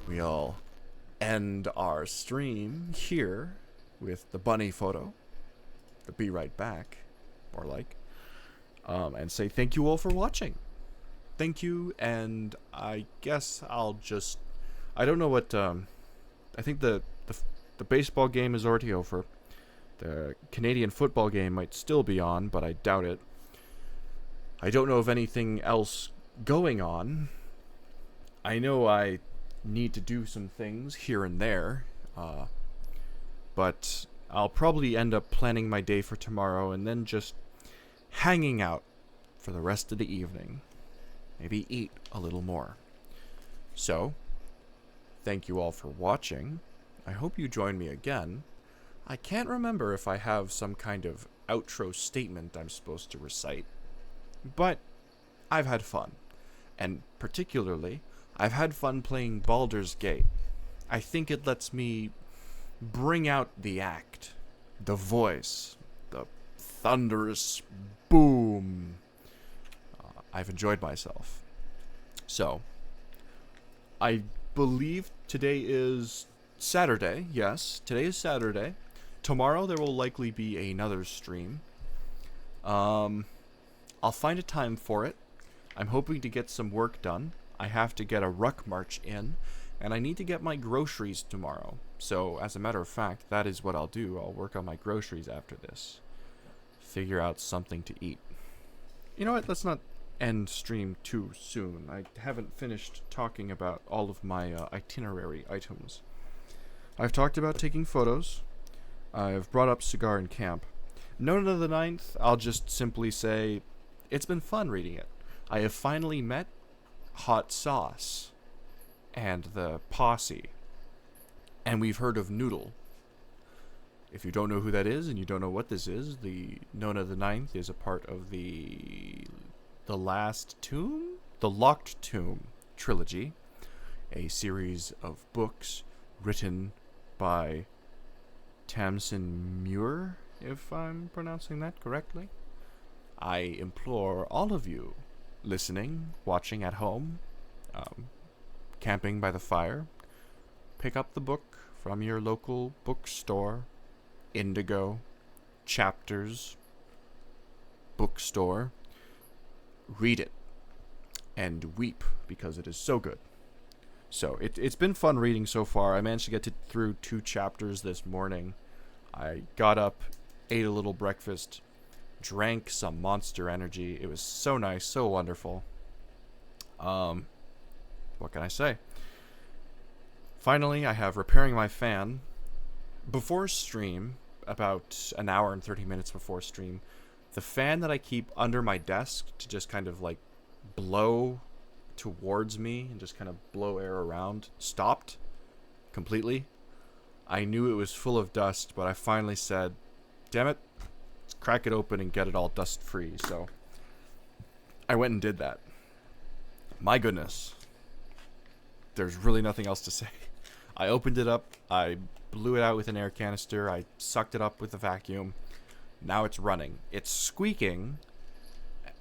We'll end our stream here with the bunny photo. The be right back, more like. And say thank you all for watching. Thank you, and I guess I'll just... I don't know what... I think the baseball game is already over. The Canadian football game might still be on, but I doubt it. I don't know of anything else going on. I know I need to do some things here and there, but I'll probably end up planning my day for tomorrow and then just hanging out for the rest of the evening. Maybe eat a little more. So, thank you all for watching. I hope you join me again. I can't remember if I have some kind of outro statement I'm supposed to recite, but I've had fun. And particularly, I've had fun playing Baldur's Gate. I think it lets me bring out the act, the voice, the thunderous boom. I've enjoyed myself. So, I believe today is Saturday. Yes, today is Saturday. Tomorrow there will likely be another stream. I'll find a time for it. I'm hoping to get some work done. I have to get a ruck march in, and I need to get my groceries tomorrow. So, as a matter of fact, that is what I'll do. I'll work on my groceries after this. Figure out something to eat. You know what? Let's not end stream too soon. I haven't finished talking about all of my itinerary items. I've talked about taking photos. I've brought up Cigar in Camp. Nona the Ninth, I'll just simply say, it's been fun reading it. I have finally met Hot Sauce and the posse. And we've heard of Noodle. If you don't know who that is and you don't know what this is, the Nona the Ninth is a part of the Last Tomb? The Locked Tomb trilogy. A series of books written by Tamsin Muir, if I'm pronouncing that correctly. I implore all of you listening, watching at home, camping by the fire, pick up the book from your local bookstore, Indigo, Chapters, bookstore. Read it and weep because it is so good. So it's been fun reading so far. I managed to get through 2 chapters this morning. I got up, ate a little breakfast, drank some Monster Energy. It was so nice, so wonderful. What can I say? Finally, I have repairing my fan. Before stream, about an hour and 30 minutes before stream, the fan that I keep under my desk to just kind of like blow towards me and just kind of blow air around stopped completely. I knew it was full of dust, but I finally said, damn it, let's crack it open and get it all dust free. So I went and did that. My goodness. There's really nothing else to say. I opened it up, I blew it out with an air canister, I sucked it up with a vacuum. Now it's running. It's squeaking,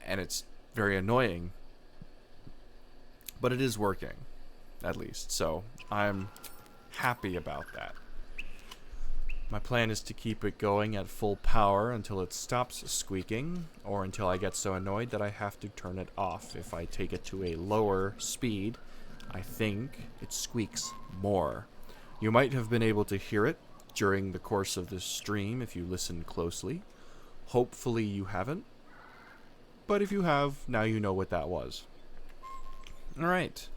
and it's very annoying, but it is working, at least. So I'm happy about that. My plan is to keep it going at full power until it stops squeaking, or until I get so annoyed that I have to turn it off. If I take it to a lower speed, I think it squeaks more. You might have been able to hear it during the course of this stream if you listen closely. Hopefully you haven't. But if you have, now you know what that was. Alright.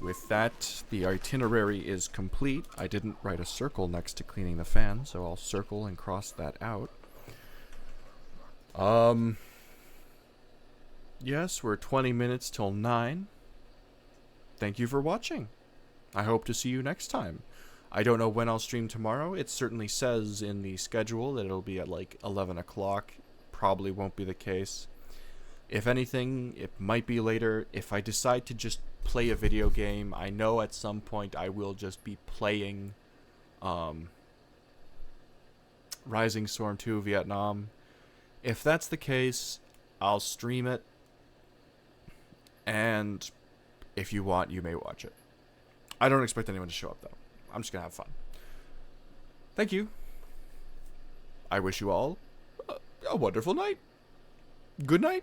With that, the itinerary is complete. I didn't write a circle next to cleaning the fan, so I'll circle and cross that out. Yes, we're 20 minutes till 9. Thank you for watching. I hope to see you next time. I don't know when I'll stream tomorrow. It certainly says in the schedule that it'll be at like 11 o'clock. Probably won't be the case. If anything, it might be later. If I decide to just play a video game, I know at some point I will just be playing Rising Storm 2 Vietnam. If that's the case, I'll stream it. And if you want, you may watch it. I don't expect anyone to show up, though. I'm just going to have fun. Thank you. I wish you all a wonderful night. Good night.